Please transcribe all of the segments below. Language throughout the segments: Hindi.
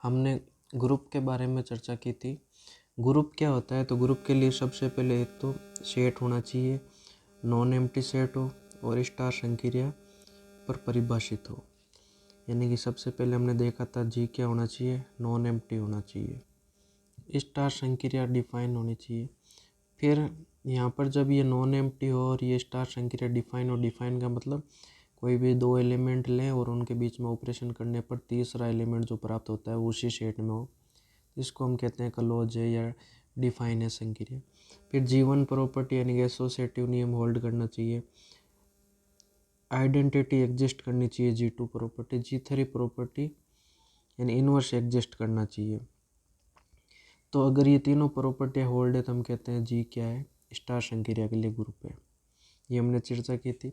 हमने ग्रुप के बारे में चर्चा की थी। ग्रुप क्या होता है, तो ग्रुप के लिए सबसे पहले एक तो सेट होना चाहिए, नॉन एम्प्टी सेट हो और स्टार संक्रिया पर परिभाषित हो। यानी कि सबसे पहले हमने देखा था जी क्या होना चाहिए, नॉन एम्प्टी होना चाहिए, स्टार संक्रिया डिफाइन होनी चाहिए। फिर यहाँ पर जब ये नॉन एम्प्टी हो और ये स्टार संक्रिया डिफाइन हो, डिफाइन का मतलब कोई भी दो एलिमेंट लें और उनके बीच में ऑपरेशन करने पर तीसरा एलिमेंट जो प्राप्त होता है वो उसी सेट में हो, इसको हम कहते हैं क्लोज है या डिफाइन है संक्रिया। फिर G1 प्रॉपर्टी यानी कि एसोसिएटिव नियम होल्ड करना चाहिए, आइडेंटिटी एग्जिस्ट करनी चाहिए G2 प्रॉपर्टी, G3 प्रॉपर्टी यानी इनवर्स एग्जिस्ट करना चाहिए। तो अगर ये तीनों प्रॉपर्टी होल्ड है तो हम कहते हैं जी क्या है, स्टार संक्रिया के लिए ग्रुप है। ये हमने चर्चा की थी।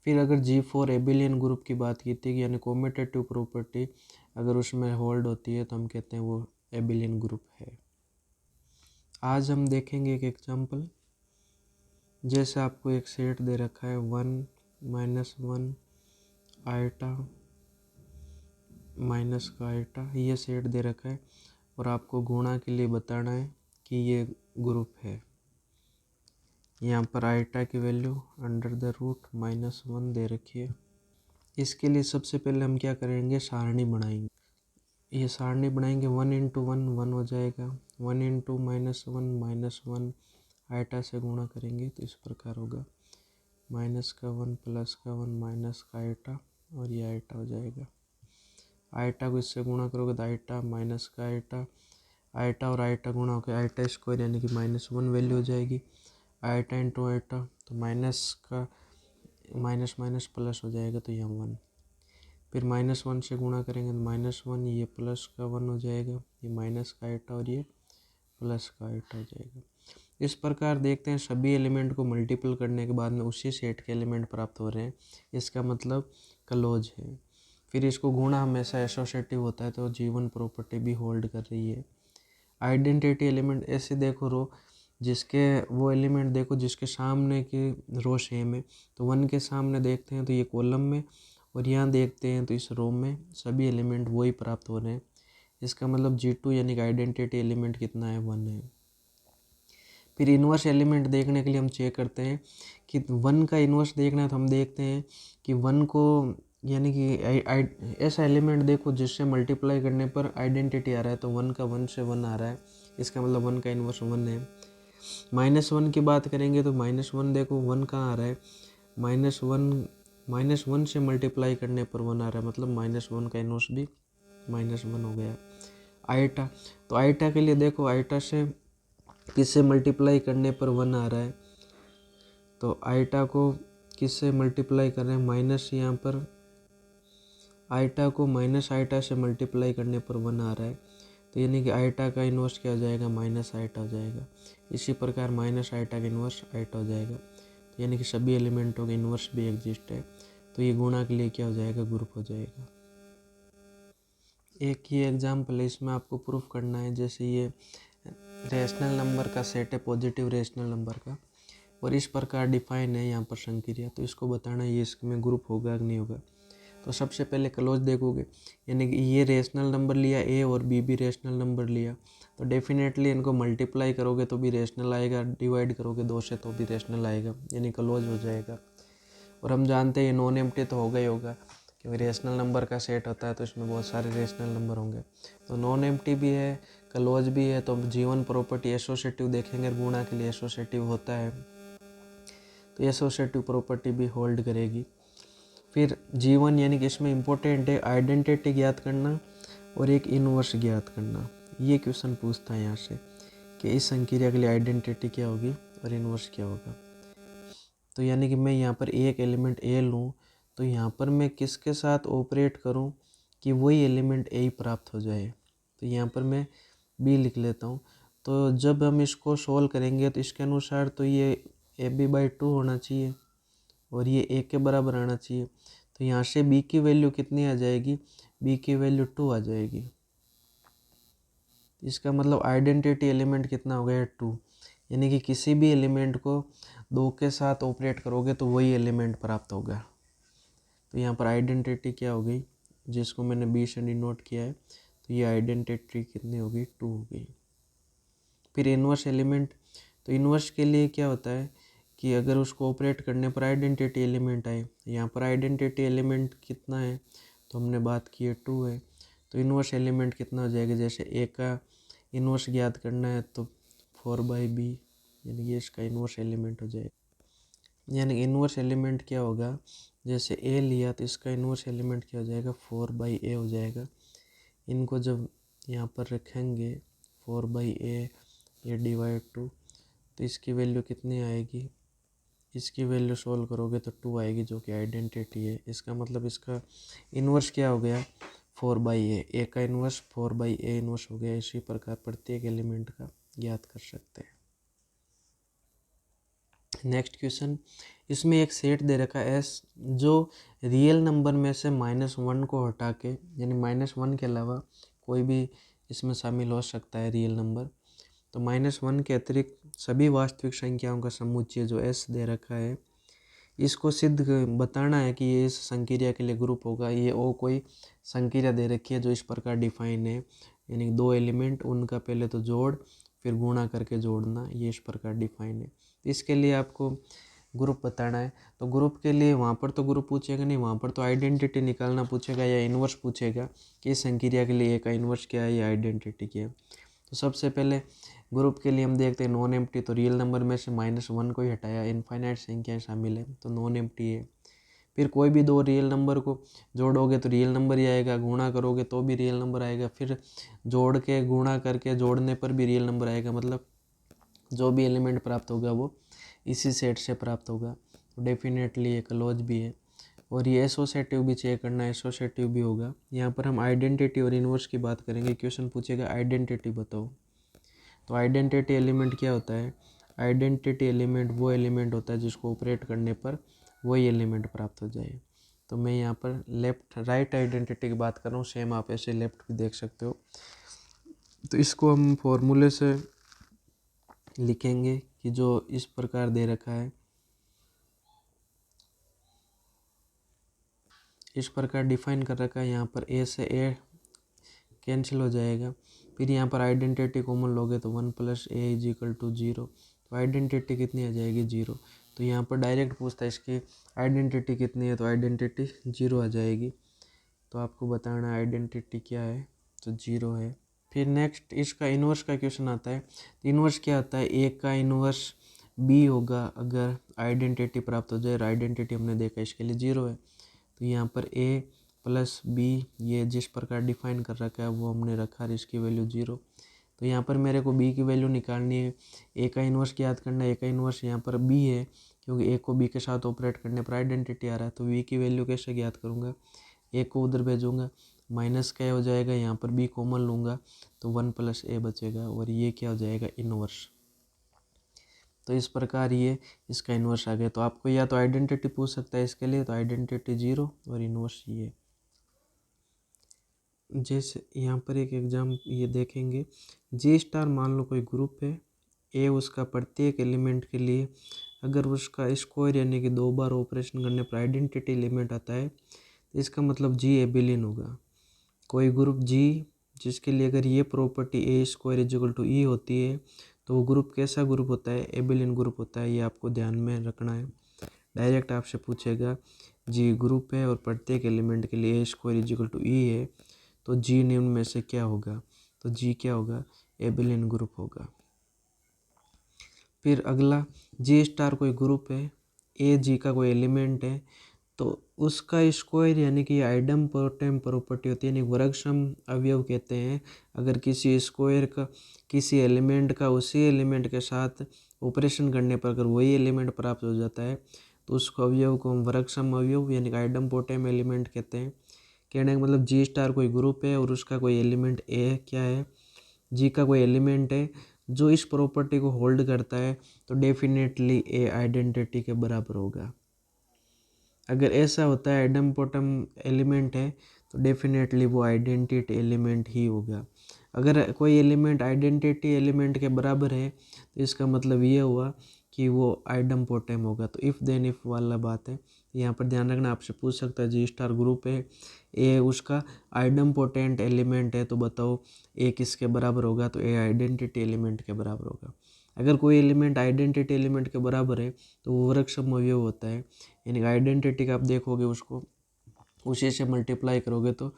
फिर अगर G4 एबिलियन ग्रुप की बात की थी, यानी कॉम्यूटेटिव प्रॉपर्टी अगर उसमें होल्ड होती है तो हम कहते हैं वो एबिलियन ग्रुप है। आज हम देखेंगे एक एग्जांपल। जैसे आपको एक सेट दे रखा है 1 -1 आयटा माइनस का आयटा, ये सेट दे रखा है और आपको गुणा के लिए बताना है कि ये ग्रुप है। यहाँ पर आयटा की वैल्यू √-1 दे रखी है। इसके लिए सबसे पहले हम क्या करेंगे, सारणी बनाएंगे। ये सारणी बनाएंगे 1 × 1 1 हो जाएगा, 1 × -1 आयटा से गुणा करेंगे तो इस प्रकार होगा, माइनस का 1 प्लस का 1 माइनस का आयटा और ये आयटा हो जाएगा। आयटा को इससे गुणा करोगे तो आयटा माइनस का आयटा, आयटा और आयटा गुणा होकर आयटा स्क्वायर यानी कि -1 वैल्यू हो जाएगी। आयटा इंटू आयटा तो माइनस का माइनस माइनस प्लस हो जाएगा तो यहाँ 1। फिर -1 से गुणा करेंगे तो -1, ये प्लस का 1 हो जाएगा, ये माइनस का आयटा और ये प्लस का आयटा हो जाएगा। इस प्रकार देखते हैं सभी एलिमेंट को मल्टीपल करने के बाद में उसी सेट के एलिमेंट प्राप्त हो रहे हैं, इसका मतलब क्लोज है। फिर इसको गुणा हमेशा एसोसिएटिव होता है तो G1 प्रॉपर्टी भी होल्ड कर रही है। आइडेंटिटी एलिमेंट ऐसे देखो रो, जिसके वो एलिमेंट देखो जिसके सामने की रो सेम है, तो 1 के सामने देखते हैं तो ये कॉलम में, और यहाँ देखते हैं तो इस रो में सभी एलिमेंट वही प्राप्त हो रहे हैं। इसका मतलब G2 यानी कि आइडेंटिटी एलिमेंट कितना है, 1 है। फिर इन्वर्स एलिमेंट देखने के लिए हम चेक करते हैं कि 1 का इन्वर्स देखना है तो हम देखते हैं कि 1 को यानी कि ऐसा एलिमेंट देखो जिससे मल्टीप्लाई करने पर आइडेंटिटी आ रहा है, तो 1 का 1 से 1 आ रहा है, इसका मतलब 1 का इन्वर्स 1 है। -1 की बात करेंगे तो -1 देखो 1 कहाँ आ रहा है, -1 से मल्टीप्लाई करने पर 1 आ रहा है, मतलब -1 का इन्वर्स भी -1 हो गया। आयटा, तो आयटा के लिए देखो आयटा से किससे मल्टीप्लाई करने पर 1 आ रहा है, तो आयटा को किससे मल्टीप्लाई कर रहे हैं, माइनस, यहाँ पर आयटा को माइनस आयटा से मल्टीप्लाई करने पर 1 आ रहा है, तो यानी कि आयटा का इन्वर्स क्या हो जाएगा, माइनस आयटा हो जाएगा। इसी प्रकार माइनस आयटा का इन्वर्स आयटा हो जाएगा, तो यानी कि सभी एलिमेंटों के इन्वर्स भी एग्जिस्ट है, तो ये गुणा के लिए क्या हो जाएगा, ग्रुप हो जाएगा। एक ये एग्जाम्पल है, इसमें आपको प्रूफ करना है। जैसे ये रेशनल नंबर का सेट है, पॉजिटिव रेशनल नंबर का, और इस प्रकार डिफाइन है यहाँ पर संक्रिया, तो इसको बताना है ये इसमें ग्रुप होगा कि नहीं होगा। तो सबसे पहले क्लोज देखोगे, यानी कि ये रेशनल नंबर लिया ए और बी भी रेशनल नंबर लिया, तो डेफिनेटली इनको मल्टीप्लाई करोगे तो भी रेशनल आएगा, डिवाइड करोगे 2 से तो भी रेशनल आएगा, यानी क्लोज हो जाएगा। और हम जानते हैं ये नॉन एम्प्टी तो होगा ही होगा, क्योंकि रेशनल नंबर का सेट होता है तो इसमें बहुत सारे रेशनल नंबर होंगे, तो नॉन एम्प्टी भी है, क्लोज भी है। तो G1 प्रॉपर्टी एसोसिएटिव देखेंगे, गुणा के लिए एसोसिएटिव होता है, तो एसोसिएटिव प्रॉपर्टी भी होल्ड करेगी। फिर G1 यानी कि इसमें इम्पोर्टेंट है आइडेंटिटी ज्ञात करना और एक इनवर्स ज्ञात करना। ये क्वेश्चन पूछता है यहाँ से कि इस संक्रिया के लिए आइडेंटिटी क्या होगी और इनवर्स क्या होगा। तो यानी कि मैं यहाँ पर एक एलिमेंट ए लूँ, तो यहाँ पर मैं किसके साथ ऑपरेट करूँ कि वही एलिमेंट ए ही प्राप्त हो जाए, तो यहाँ पर मैं बी लिख लेता हूँ। तो जब हम इसको सोल्व करेंगे तो इसके अनुसार तो ये AB/2 होना चाहिए और ये ए के बराबर आना चाहिए, तो यहाँ से बी की वैल्यू कितनी आ जाएगी, बी की वैल्यू 2 आ जाएगी। इसका मतलब आइडेंटिटी एलिमेंट कितना हो गया, 2, यानी कि किसी भी एलिमेंट को 2 के साथ ऑपरेट करोगे तो वही एलिमेंट प्राप्त होगा। तो यहाँ पर आइडेंटिटी क्या हो गई, जिसको मैंने बी से डिनोट किया है, तो ये आइडेंटिटी कितनी होगी, 2 होगी। फिर इन्वर्स एलिमेंट, तो इन्वर्स के लिए क्या होता है कि अगर उसको ऑपरेट करने पर आइडेंटिटी एलिमेंट आए, यहाँ पर आइडेंटिटी एलिमेंट कितना है तो हमने बात की है 2 है, तो इन्वर्स एलिमेंट कितना हो जाएगा, जैसे ए का इन्वर्स ज्ञात करना है तो 4/b, यानी कि इसका इन्वर्स एलिमेंट हो जाएगा। यानी इन्वर्स एलिमेंट क्या होगा, जैसे ए लिया तो इसका इन्वर्स एलिमेंट क्या हो जाएगा, 4/a हो जाएगा। इनको जब यहाँ पर रखेंगे 4/a ये डिवाइड 2, तो इसकी वैल्यू कितनी आएगी, इसकी वैल्यू सोल्व करोगे तो 2 आएगी, जो कि आइडेंटिटी है। इसका मतलब इसका इन्वर्स क्या हो गया, 4/a, ए का इन्वर्स 4/a इन्वर्स हो गया। इसी प्रकार प्रत्येक एलिमेंट का ज्ञात कर सकते हैं। नेक्स्ट क्वेश्चन, इसमें एक सेट दे रखा है एस, जो रियल नंबर में से -1 को हटा के, यानी -1 के अलावा कोई भी इसमें शामिल हो सकता है रियल नंबर, तो -1 के अतिरिक्त सभी वास्तविक संख्याओं का समुच्चय जो एस दे रखा है, इसको सिद्ध बताना है कि ये इस संक्रिया के लिए ग्रुप होगा। ये ओ कोई संक्रिया दे रखी है जो इस प्रकार डिफाइन है, यानी 2 एलिमेंट उनका पहले तो जोड़ फिर गुणा करके जोड़ना, ये इस प्रकार डिफाइन है। इसके लिए आपको ग्रुप बताना है, तो ग्रुप के लिए वहाँ पर तो ग्रुप पूछेगा नहीं, वहाँ पर तो आइडेंटिटी निकालना पूछेगा या इन्वर्स पूछेगा कि इस संक्रिया के लिए ए का इन्वर्स क्या है या आइडेंटिटी क्या है। तो सबसे पहले ग्रुप के लिए हम देखते हैं नॉन एम्प्टी, तो रियल नंबर में से -1 को ही हटाया, इनफाइनाइट संख्याएं शामिल है तो नॉन एम्प्टी है। फिर कोई भी 2 रियल नंबर को जोड़ोगे तो रियल नंबर ही आएगा, गुणा करोगे तो भी रियल नंबर आएगा, फिर जोड़ के गुणा करके जोड़ने पर भी रियल नंबर आएगा, मतलब जो भी एलिमेंट प्राप्त होगा वो इसी सेट से प्राप्त होगा। तो डेफिनेटली ये क्लोज भी है। और ये एसोसिएटिव भी चेक करना है, एसोसिएटिव भी होगा। यहाँ पर हम आइडेंटिटी और इन्वर्स की बात करेंगे। क्वेश्चन पूछेगा आइडेंटिटी बताओ, तो आइडेंटिटी एलिमेंट क्या होता है, आइडेंटिटी एलिमेंट वो एलिमेंट होता है जिसको ऑपरेट करने पर वही एलिमेंट प्राप्त हो जाए। तो मैं यहाँ पर लेफ्ट राइट आइडेंटिटी की बात कर रहा हूँ, सेम आप ऐसे लेफ्ट भी देख सकते हो। तो इसको हम फॉर्मूले से लिखेंगे कि जो इस प्रकार दे रखा है, इस प्रकार डिफाइन कर रखा है। यहाँ पर ए से ए कैंसिल हो जाएगा, फिर यहाँ पर आइडेंटिटी कॉमन लोगे तो 1 + a = 0, तो आइडेंटिटी कितनी आ जाएगी, 0। तो यहाँ पर डायरेक्ट पूछता है इसकी आइडेंटिटी कितनी है, तो आइडेंटिटी 0 आ जाएगी। तो आपको बताना आइडेंटिटी क्या है, तो 0 है। फिर नेक्स्ट इसका इन्वर्स का क्वेश्चन आता है। तो इन्वर्स क्या होता है, ए का इन्वर्स बी होगा अगर आइडेंटिटी प्राप्त हो जाए। आइडेंटिटी हमने देखा इसके लिए 0 है, तो यहाँ पर a + b ये जिस प्रकार डिफाइन कर रखा है वो हमने रखा और इसकी वैल्यू 0। तो यहाँ पर मेरे को b की वैल्यू निकालनी है, a का इन्वर्स याद करना है। a का इन्वर्स यहाँ पर b है, क्योंकि a को b के साथ ऑपरेट करने पर आइडेंटिटी आ रहा है। तो b की वैल्यू कैसे ज्ञात करूँगा, a को उधर भेजूँगा, माइनस क्या हो जाएगा, यहाँ पर b कॉमन लूँगा तो 1 + a बचेगा, और ये क्या हो जाएगा, इन्वर्स। तो इस प्रकार ये इसका इन्वर्स आ गया। तो आपको या तो आइडेंटिटी पूछ सकता है इसके लिए, तो आइडेंटिटी 0 और इन्वर्स ये। जैसे यहाँ पर एक एग्जाम ये देखेंगे, G* मान लो कोई ग्रुप है, ए उसका प्रत्येक एलिमेंट के लिए अगर उसका स्क्वायर यानी कि 2 बार ऑपरेशन करने पर आइडेंटिटी एलिमेंट आता है, तो इसका मतलब G एबिलियन होगा। कोई ग्रुप G जिसके लिए अगर ये प्रॉपर्टी A² = E होती है, तो वो ग्रुप कैसा ग्रुप होता है, एबिलियन ग्रुप होता है। ये आपको ध्यान में रखना है। डायरेक्ट आपसे पूछेगा G ग्रुप है और प्रत्येक एलिमेंट के लिए A² = E है, तो G निम्न में से क्या होगा, तो G क्या होगा, एबिलियन ग्रुप होगा। फिर अगला G* कोई ग्रुप है, ए G का कोई एलिमेंट है, तो उसका स्क्वायर यानी कि आइडेम्पोटेम प्रॉपर्टी होती है, यानी वर्गसम अवयव कहते हैं। अगर किसी स्क्वायर का किसी एलिमेंट का उसी एलिमेंट के साथ ऑपरेशन करने पर अगर वही एलिमेंट प्राप्त हो जाता है, तो उसको अवयव को हम वर्गसम अवयव यानी कि आइडेम्पोटेम एलिमेंट कहते हैं। कहने का मतलब G* कोई ग्रुप है और उसका कोई एलिमेंट ए क्या है, G का कोई एलिमेंट है जो इस प्रॉपर्टी को होल्ड करता है, तो डेफिनेटली ए आइडेंटिटी के बराबर होगा। अगर ऐसा होता है आइडेम्पोटम एलिमेंट है, तो डेफिनेटली वो आइडेंटिटी एलिमेंट ही होगा। अगर कोई एलिमेंट आइडेंटिटी एलिमेंट के बराबर है, तो इसका मतलब ये हुआ कि वो आइडेम्पोटेम होगा। तो इफ़ देन इफ़ वाला बात है। यहाँ पर ध्यान रखना, आपसे पूछ सकता है G* ग्रुप है, ए उसका आइडम्पोटेंट एलिमेंट है, तो बताओ ए किसके बराबर होगा, तो ए आइडेंटिटी एलिमेंट के बराबर होगा। अगर कोई एलिमेंट आइडेंटिटी एलिमेंट के बराबर है तो वो वर्गसम अवयव होता है, यानी आइडेंटिटी का आप देखोगे उसको उसी से मल्टीप्लाई करोगे तो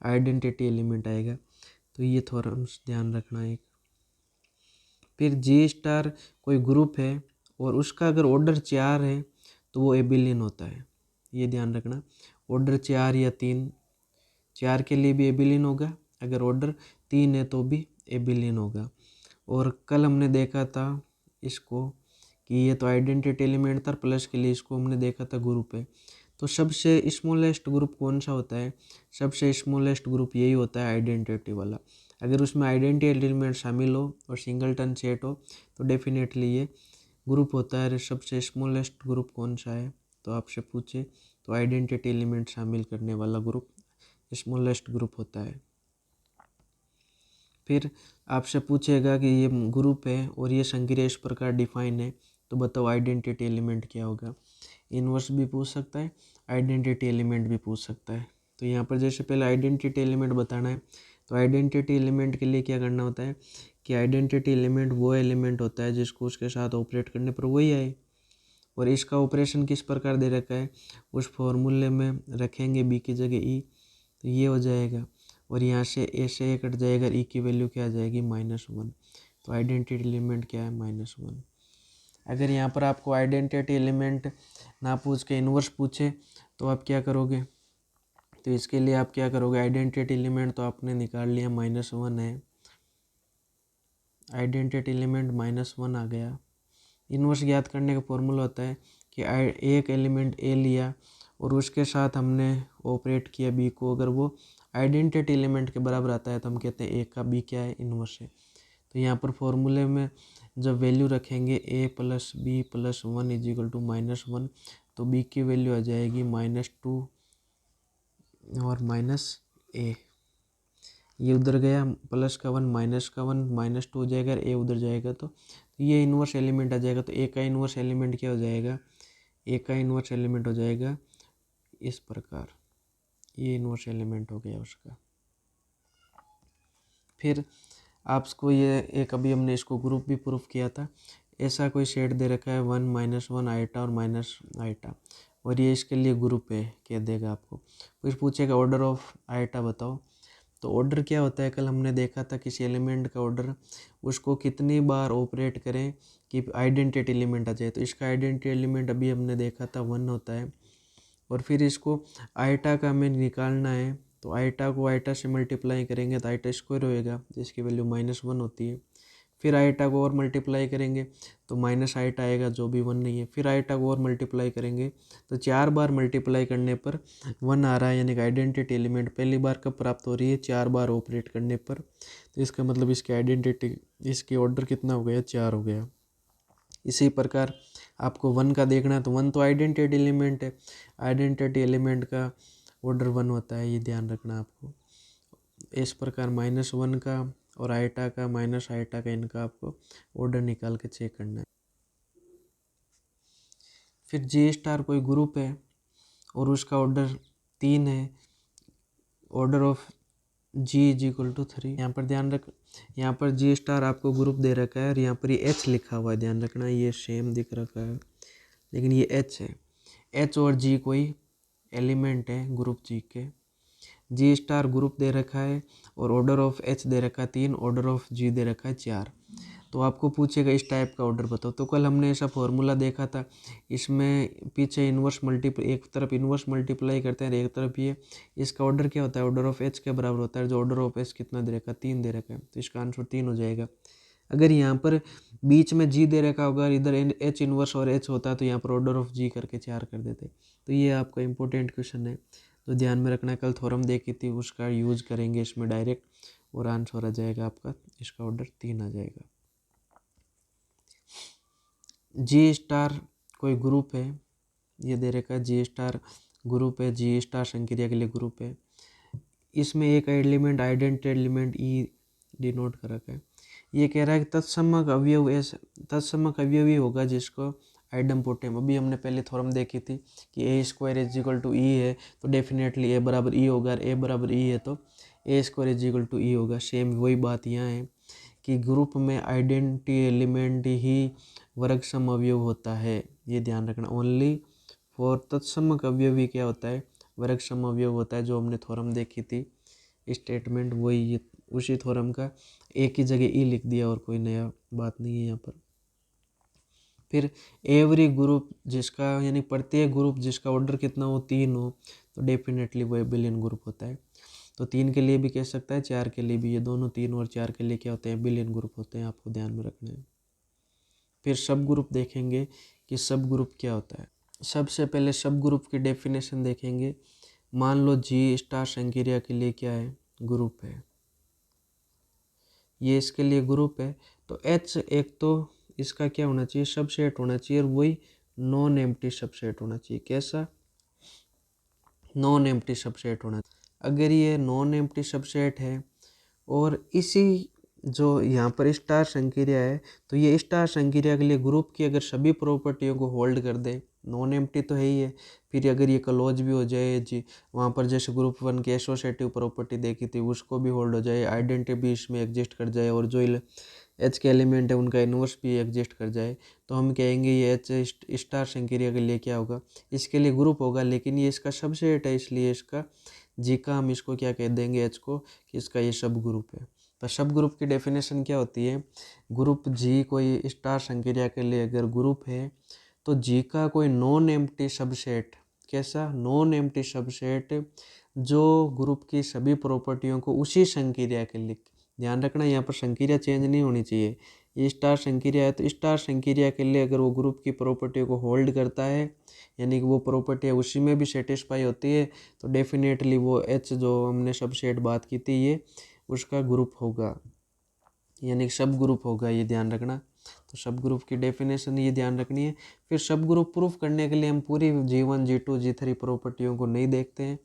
आइडेंटिटी एलिमेंट आएगा। तो ये थोड़ा ध्यान रखना है। फिर जी स्टार कोई ग्रुप है और उसका अगर ऑर्डर 4 है तो वो एबिलियन होता है, ये ध्यान रखना। ऑर्डर 4 या 3, 4 के लिए भी एबिलियन होगा, अगर ऑर्डर 3 है तो भी एबिलियन होगा। और कल हमने देखा था इसको कि ये तो आइडेंटिटी एलिमेंट था, प्लस के लिए इसको हमने देखा था ग्रुप है। तो सबसे स्मॉलेस्ट ग्रुप कौन सा होता है, सबसे स्मॉलेस्ट ग्रुप यही होता है आइडेंटिटी वाला। अगर उसमें आइडेंटिटी एलिमेंट शामिल हो और सिंगलटन सेट हो तो डेफिनेटली ये ग्रुप होता है। सबसे स्मॉलेस्ट ग्रुप कौन सा है तो आपसे पूछे तो आइडेंटिटी एलिमेंट शामिल करने वाला ग्रुप स्मॉलेस्ट ग्रुप होता है। फिर आपसे पूछेगा कि ये ग्रुप है और ये संक्रिया इस प्रकार डिफाइन है, तो बताओ आइडेंटिटी एलिमेंट क्या होगा। इनवर्स भी पूछ सकता है, आइडेंटिटी एलिमेंट भी पूछ सकता है। तो यहाँ पर जैसे पहले आइडेंटिटी एलिमेंट बताना है, तो आइडेंटिटी एलिमेंट के लिए क्या करना होता है कि आइडेंटिटी एलिमेंट वो एलिमेंट होता है जिसको उसके साथ ऑपरेट करने पर वही आए। और इसका ऑपरेशन किस प्रकार दे रखा है, उस फॉर्मूले में रखेंगे बी की जगह ई, तो ये हो जाएगा। और यहाँ से ए से ए कट जाएगा, ई की वैल्यू क्या आ जाएगी -1। तो आइडेंटिटी एलिमेंट क्या है -1। अगर यहाँ पर आपको आइडेंटिटी एलिमेंट ना पूछ के इन्वर्स पूछे तो आप क्या करोगे, तो इसके लिए आप क्या करोगे, आइडेंटिटी एलिमेंट तो आपने निकाल लिया -1 है, आइडेंटिटी एलिमेंट -1 आ गया। इन्वर्स ज्ञात करने का फॉर्मूला होता है कि एक एलिमेंट ए लिया और उसके साथ हमने ऑपरेट किया बी को, अगर वो आइडेंटिटी एलिमेंट के बराबर आता है तो हम कहते हैं ए का बी क्या है, इन्वर्स है। तो यहाँ पर फॉर्मूले में जब वैल्यू रखेंगे A plus B plus 1 is equal to -1, तो बी की वैल्यू आ जाएगी -2 और -a। ये उधर गया प्लस का 1 माइनस का 1 -2 हो जाएगा, ए उधर जाएगा तो ये इन्वर्स एलिमेंट आ जाएगा। तो ए का इन्वर्स एलिमेंट क्या हो जाएगा, ए का इन्वर्स एलिमेंट हो जाएगा इस प्रकार, ये इन्वर्स एलिमेंट हो गया उसका। फिर आपको ये एक अभी हमने इसको ग्रुप भी प्रूफ किया था, ऐसा कोई सेट दे रखा है 1 -1 आइटा और माइनस आइटा, और ये इसके लिए ग्रुप है कह देगा आपको। फिर पूछेगा ऑर्डर ऑफ आइटा बताओ, तो ऑर्डर क्या होता है, कल हमने देखा था किसी एलिमेंट का ऑर्डर उसको कितनी बार ऑपरेट करें कि आइडेंटिटी एलिमेंट आ जाए। तो इसका आइडेंटिटी एलिमेंट अभी हमने देखा था 1 होता है। और फिर इसको आइटा का हमें निकालना है, तो आइटा को आइटा से मल्टीप्लाई करेंगे तो आइटा स्क्वायर होएगा जिसकी वैल्यू -1 होती है। फिर आइटा को और मल्टीप्लाई करेंगे तो माइनस आइटा आएगा जो भी 1 नहीं है। फिर आइटा को और मल्टीप्लाई करेंगे तो 4 बार मल्टीप्लाई करने पर 1 आ रहा है, यानी कि आइडेंटिटी एलिमेंट पहली बार कब प्राप्त हो रही है, 4 बार ऑपरेट करने पर। तो इसका मतलब इसकी आइडेंटिटी, इसकी ऑर्डर कितना हो गया, 4 हो गया। इसी प्रकार आपको 1 का देखना है, तो 1 तो आइडेंटिटी एलिमेंट है, आइडेंटिटी एलिमेंट का ऑर्डर 1 होता है, ये ध्यान रखना आपको। इस प्रकार -1 का और आइटा का माइनस आइटा का इनका आपको ऑर्डर निकाल के चेक करना है। फिर जी स्टार कोई ग्रुप है और उसका ऑर्डर 3 है, order of G is equal to 3। यहाँ पर ध्यान रख, यहाँ पर जी स्टार आपको ग्रुप दे रखा है और यहाँ पर ये एच लिखा हुआ है, ध्यान रखना ये सेम दिख रखा है लेकिन ये एच है। एच और जी कोई एलिमेंट है ग्रुप जी के। जी स्टार ग्रुप दे रखा है और ऑर्डर ऑफ एच दे रखा है 3, ऑर्डर ऑफ जी दे रखा है 4। तो आपको पूछेगा इस टाइप का ऑर्डर बताओ। तो कल हमने ऐसा फॉर्मूला देखा था, इसमें पीछे इन्वर्स मल्टीप्लाई, एक तरफ इन्वर्स मल्टीप्लाई करते हैं एक तरफ ये, इसका ऑर्डर क्या होता है, ऑर्डर ऑफ एच के बराबर होता है। जो ऑर्डर ऑफ एच कितना दे रखा है, 3 दे रखा है, तो इसका आंसर 3 हो जाएगा। अगर यहाँ पर बीच में जी दे रखा होगा, इधर एच इन्वर्स और एच होता है, तो यहाँ पर ऑर्डर ऑफ जी करके 4 कर देते। तो ये आपका इंपॉर्टेंट क्वेश्चन है, तो ध्यान में रखना। कल थ्योरम देखी थी उसका यूज करेंगे इसमें डायरेक्ट, और आंसर आ जाएगा आपका, इसका ऑर्डर 3 आ जाएगा। जी स्टार कोई ग्रुप है, ये दे रखा है जी स्टार ग्रुप है, जी स्टार संक्रिया के लिए ग्रुप है। इसमें एक एलिमेंट आइडेंटिटी एलिमेंट ई डिनोट कर रखा है। ये कह रहा है कि तत्समक अवयव ऐसा, तत्समक अवयवी होगा जिसको आइडम्पोटेम। अभी हमने पहले थ्योरम देखी थी कि ए स्क्वायर इज इक्वल टू ई है तो डेफिनेटली ए बराबर ई होगा, और ए बराबर ई है तो ए स्क्वायर इज इक्वल टू ई होगा। सेम वही बात यहाँ है कि ग्रुप में आइडेंटिटी एलिमेंट ही वर्गसम अवयव होता है, ये ध्यान रखना। ओनली फॉर तत्समक अवयव ही क्या होता है, वर्गसम अवयव होता है। जो हमने थ्योरम देखी थी स्टेटमेंट वही, ये उसी थ्योरम का एक ही जगह ई लिख दिया और कोई नया बात नहीं है यहाँ पर। फिर एवरी ग्रुप जिसका यानी प्रत्येक ग्रुप जिसका ऑर्डर कितना हो 3 हो तो डेफिनेटली वो एबिलियन ग्रुप होता है। तो 3 के लिए भी कह सकता है, 4 के लिए भी, ये दोनों 3 और 4 के लिए क्या होते हैं, एबिलियन ग्रुप होते हैं, आपको ध्यान में रखना है। फिर सब ग्रुप देखेंगे कि सब ग्रुप क्या होता है। सबसे पहले सब ग्रुप की डेफिनेशन देखेंगे। मान लो जी स्टार संक्रिया के लिए क्या है, ग्रुप है, ये इसके लिए ग्रुप है। तो एच एक तो इसका क्या होना चाहिए, सबसेट होना चाहिए, और वही नॉन एम्प्टी सबसेट होना चाहिए। कैसा, नॉन एम्प्टी सबसेट होना चाहिए। अगर ये नॉन एम्प्टी सबसेट है और इसी जो यहाँ पर स्टार संक्रिया है तो ये स्टार संक्रिया के लिए ग्रुप की अगर सभी प्रॉपर्टियों को होल्ड कर दे, नॉन एम्प्टी तो है ही है, फिर अगर ये क्लोज भी हो जाए जी, वहाँ पर जैसे ग्रुप 1 की एसोसिएटिव प्रॉपर्टी देखी थी उसको भी होल्ड हो जाए, आइडेंटिटी भी इसमें एग्जिस्ट कर जाए, और जो एच के एलिमेंट है उनका इन्वर्स भी एग्जिस्ट कर जाए, तो हम कहेंगे ये एच स्टार संक्रिया के लिए क्या होगा, इसके लिए ग्रुप होगा। लेकिन ये इसका सबसेट है, इसलिए इसका जी का हम इसको क्या कह देंगे, एच को, कि इसका ये सब ग्रुप है। तो सब ग्रुप की डेफिनेशन क्या होती है, ग्रुप जी कोई स्टार संक्रिया के लिए अगर ग्रुप है तो जी का कोई नॉन एम्प्टी सबसेट, कैसा, नॉन एम्प्टी सबसेट जो ग्रुप की सभी प्रॉपर्टियों को उसी संक्रिया के लिए, ध्यान रखना यहाँ पर संक्रिया चेंज नहीं होनी चाहिए, ये स्टार संक्रिया है तो स्टार संक्रिया के लिए अगर वो ग्रुप की प्रॉपर्टियों को होल्ड करता है, यानी कि वो प्रॉपर्टी उसी में भी सेटिस्फाई होती है, तो डेफिनेटली वो एच जो हमने सबसेट बात की थी ये उसका ग्रुप होगा, यानी सब ग्रुप होगा, ये ध्यान रखना। तो सब ग्रुप की डेफिनेशन ये ध्यान रखनी है। फिर सब ग्रुप प्रूफ करने के लिए हम पूरी G1 G2 G3 प्रॉपर्टियों को नहीं देखते हैं,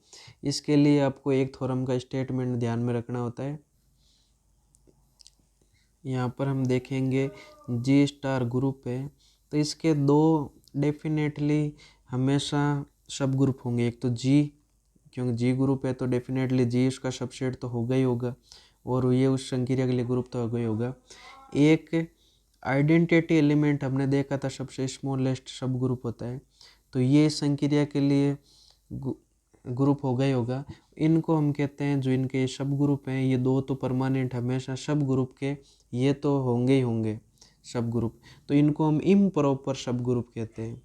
इसके लिए आपको एक थ्योरम का स्टेटमेंट ध्यान में रखना होता है। यहाँ पर हम देखेंगे जी स्टार ग्रुप है तो इसके दो डेफिनेटली हमेशा सब ग्रुप होंगे। एक तो जी, क्योंकि जी ग्रुप है तो डेफिनेटली जी उसका सबसेट तो होगा ही होगा, और ये उस संक्रिया के लिए ग्रुप तो होगा ही होगा। एक आइडेंटिटी एलिमेंट हमने देखा था सबसे स्मॉलेस्ट सब ग्रुप होता है, तो ये संक्रिया के लिए ग्रुप होगा ही होगा। इनको हम कहते हैं, जो इनके सब ग्रुप हैं ये दो तो परमानेंट हमेशा सब ग्रुप के ये तो होंगे ही होंगे सब ग्रुप, तो इनको हम इम्प्रॉपर सब ग्रुप कहते हैं।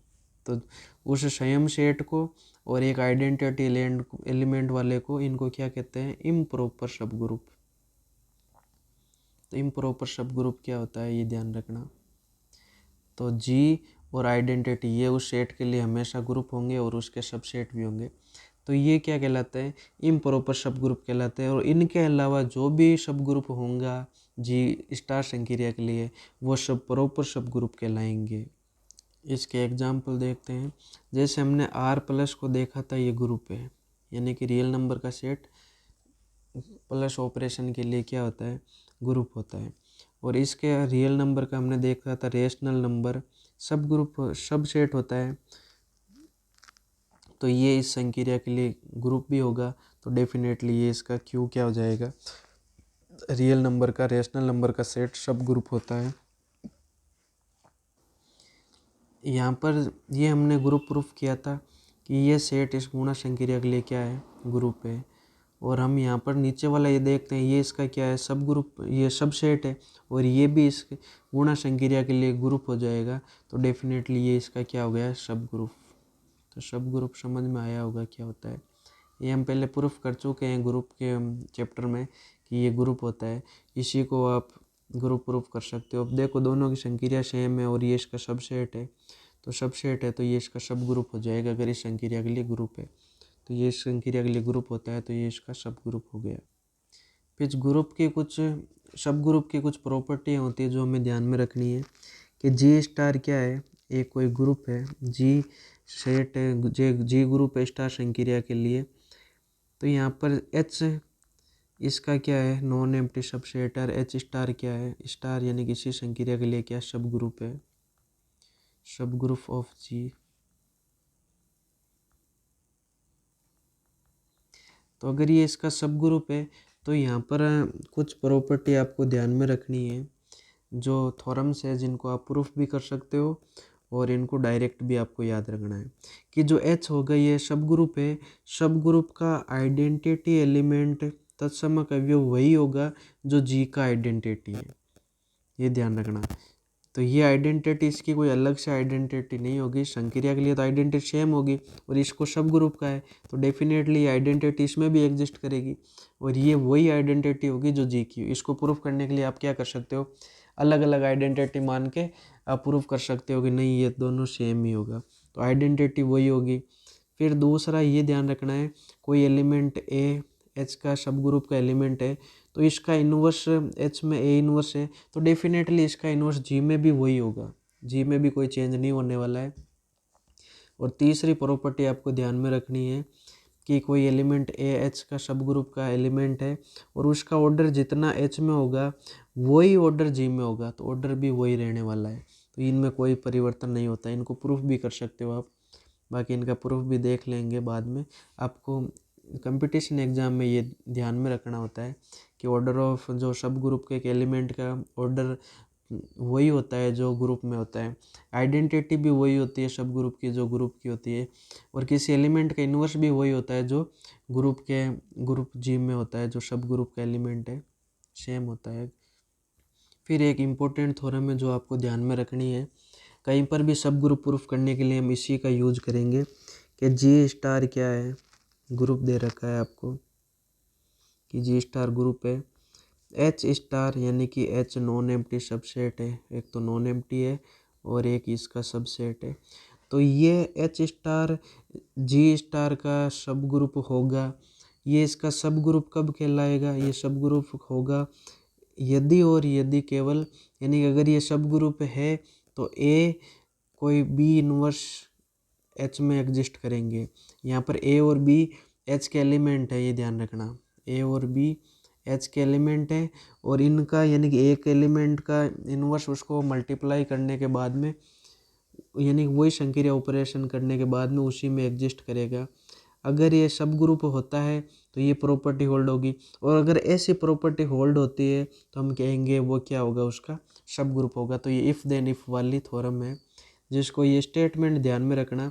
तो उस संयम सेट को और एक आइडेंटिटी एलिमेंट वाले को, इनको क्या कहते हैं, इम्प्रॉपर सब ग्रुप। तो इम्प्रॉपर सब ग्रुप क्या होता है ये ध्यान रखना। तो जी और आइडेंटिटी ये उस सेट के लिए हमेशा ग्रुप होंगे और उसके सब सेट भी होंगे, तो ये क्या कहलाते हैं, इम्प्रॉपर सब ग्रुप कहलाते हैं। और इनके अलावा जो भी सब ग्रुप होंगे जी स्टार संक्रिया के लिए वो सब प्रॉपर सब ग्रुप कहलाएंगे। इसके एग्जाम्पल देखते हैं। जैसे हमने आर प्लस को देखा था, ये ग्रुप है, यानी कि रियल नंबर का सेट प्लस ऑपरेशन के लिए क्या होता है, ग्रुप होता है। और इसके रियल नंबर का हमने देखा था रेशनल नंबर सब ग्रुप सब सेट होता है, तो ये इस संक्रिया के लिए ग्रुप भी होगा। तो डेफिनेटली ये इसका क्यू क्या हो जाएगा, रियल नंबर का रेशनल नंबर का सेट सब ग्रुप होता है। यहाँ पर ये हमने ग्रुप प्रूफ किया था कि ये सेट इस गुणा संक्रिया के लिए क्या है, ग्रुप है। और हम यहाँ पर नीचे वाला ये देखते हैं, ये इसका क्या है, सब ग्रुप, ये सब सेट है, और ये भी इस गुणा संक्रिया के लिए ग्रुप हो जाएगा। तो डेफिनेटली ये इसका क्या हो गया, सब ग्रुप। तो सब ग्रुप समझ में आया होगा क्या होता है, ये हम पहले प्रूफ कर चुके हैं ग्रुप के चैप्टर में कि ये ग्रुप होता है, इसी को आप ग्रुप प्रूफ कर सकते हो। अब देखो दोनों की संक्रिया सेम है और ये इसका सबसेट है, तो सबसेट है तो ये इसका सब ग्रुप हो जाएगा। अगर इस संक्रिया के लिए ग्रुप है तो ये इस संक्रिया के लिए ग्रुप होता है, तो ये इसका सब ग्रुप हो गया। फिर ग्रुप के कुछ सब ग्रुप की कुछ प्रॉपर्टियाँ होती है जो हमें ध्यान में रखनी है कि जी स्टार क्या है, एक कोई ग्रुप है, जी सेट है, जी ग्रुप है स्टार संक्रिया के लिए, तो यहाँ पर एच इसका क्या है, नॉन एम्प्टी सबसेट, और एच स्टार क्या है, स्टार यानी किसी संक्रिया के लिए क्या सब ग्रुप है, सब ग्रुप ऑफ जी। तो अगर ये इसका सब ग्रुप है तो यहाँ पर कुछ प्रॉपर्टी आपको ध्यान में रखनी है, जो थ्योरम्स है जिनको आप प्रूफ भी कर सकते हो और इनको डायरेक्ट भी आपको याद रखना है कि जो H होगा ये सब ग्रुप है, सब ग्रुप का आइडेंटिटी एलिमेंट तत्समक अवयव वही होगा जो G का आइडेंटिटी है, ये ध्यान रखना। तो ये आइडेंटिटी इसकी कोई अलग से आइडेंटिटी नहीं होगी, संक्रिया के लिए तो आइडेंटिटी सेम होगी और इसको सब ग्रुप का है तो डेफिनेटली ये आइडेंटिटी इसमें भी एग्जिस्ट करेगी और ये वही आइडेंटिटी होगी जो जी की। इसको प्रूफ करने के लिए आप क्या कर सकते हो, अलग अलग आइडेंटिटी मान के आप प्रूफ कर सकते हो कि नहीं ये दोनों सेम ही होगा, तो आइडेंटिटी वही होगी। फिर दूसरा ये ध्यान रखना है, कोई एलिमेंट ए एच का सब ग्रुप का एलिमेंट है तो इसका इन्वर्स एच में ए इन्वर्स है तो डेफिनेटली इसका इन्वर्स जी में भी वही होगा, जी में भी कोई चेंज नहीं होने वाला है। और तीसरी प्रॉपर्टी आपको ध्यान में रखनी है कि कोई एलिमेंट ए एच का सब ग्रुप का एलिमेंट है और उसका ऑर्डर जितना एच में होगा वही ऑर्डर जी में होगा, तो ऑर्डर भी वही रहने वाला है, तो इनमें कोई परिवर्तन नहीं होता। इनको प्रूफ भी कर सकते हो आप, बाकी इनका प्रूफ भी देख लेंगे बाद में। आपको कंपटीशन एग्ज़ाम में ये ध्यान में रखना होता है कि ऑर्डर ऑफ जो सब ग्रुप के एक एलिमेंट का ऑर्डर वही होता है जो ग्रुप में होता है, आइडेंटिटी भी वही होती है सब ग्रुप की जो ग्रुप की होती है, और किसी एलिमेंट का इन्वर्स भी वही होता है जो ग्रुप जी में होता है, जो सब ग्रुप का एलिमेंट है सेम होता है। फिर एक इम्पोर्टेंट थ्योरम है जो आपको ध्यान में रखनी है, कहीं पर भी सब ग्रुप प्रूफ करने के लिए हम इसी का यूज करेंगे कि जी स्टार क्या है, ग्रुप दे रखा है आपको कि जी स्टार ग्रुप है, एच स्टार यानी कि एच नॉन एम्प्टी सबसेट है, एक तो नॉन एम्प्टी है और एक इसका सबसेट है, तो ये एच स्टार जी स्टार का सब ग्रुप होगा। ये इसका सब ग्रुप कब कहलाएगा, ये सब ग्रुप होगा यदि और यदि केवल, यानी कि अगर ये सब ग्रुप है तो ए कोई बी इनवर्स एच में एग्जिस्ट करेंगे। यहाँ पर ए और बी एच के एलिमेंट है, ये ध्यान रखना, ए और बी एच के एलिमेंट है और इनका यानी कि एक एलिमेंट का इनवर्स उसको मल्टीप्लाई करने के बाद में यानी कि वही संक्रिया ऑपरेशन करने के बाद में उसी में एग्जिस्ट करेगा। अगर ये सब ग्रुप होता है तो ये प्रॉपर्टी होल्ड होगी, और अगर ऐसी प्रॉपर्टी होल्ड होती है तो हम कहेंगे वो क्या होगा, उसका सब ग्रुप होगा। तो ये इफ़ देन इफ़ वाली थ्योरम है जिसको ये स्टेटमेंट ध्यान में रखना,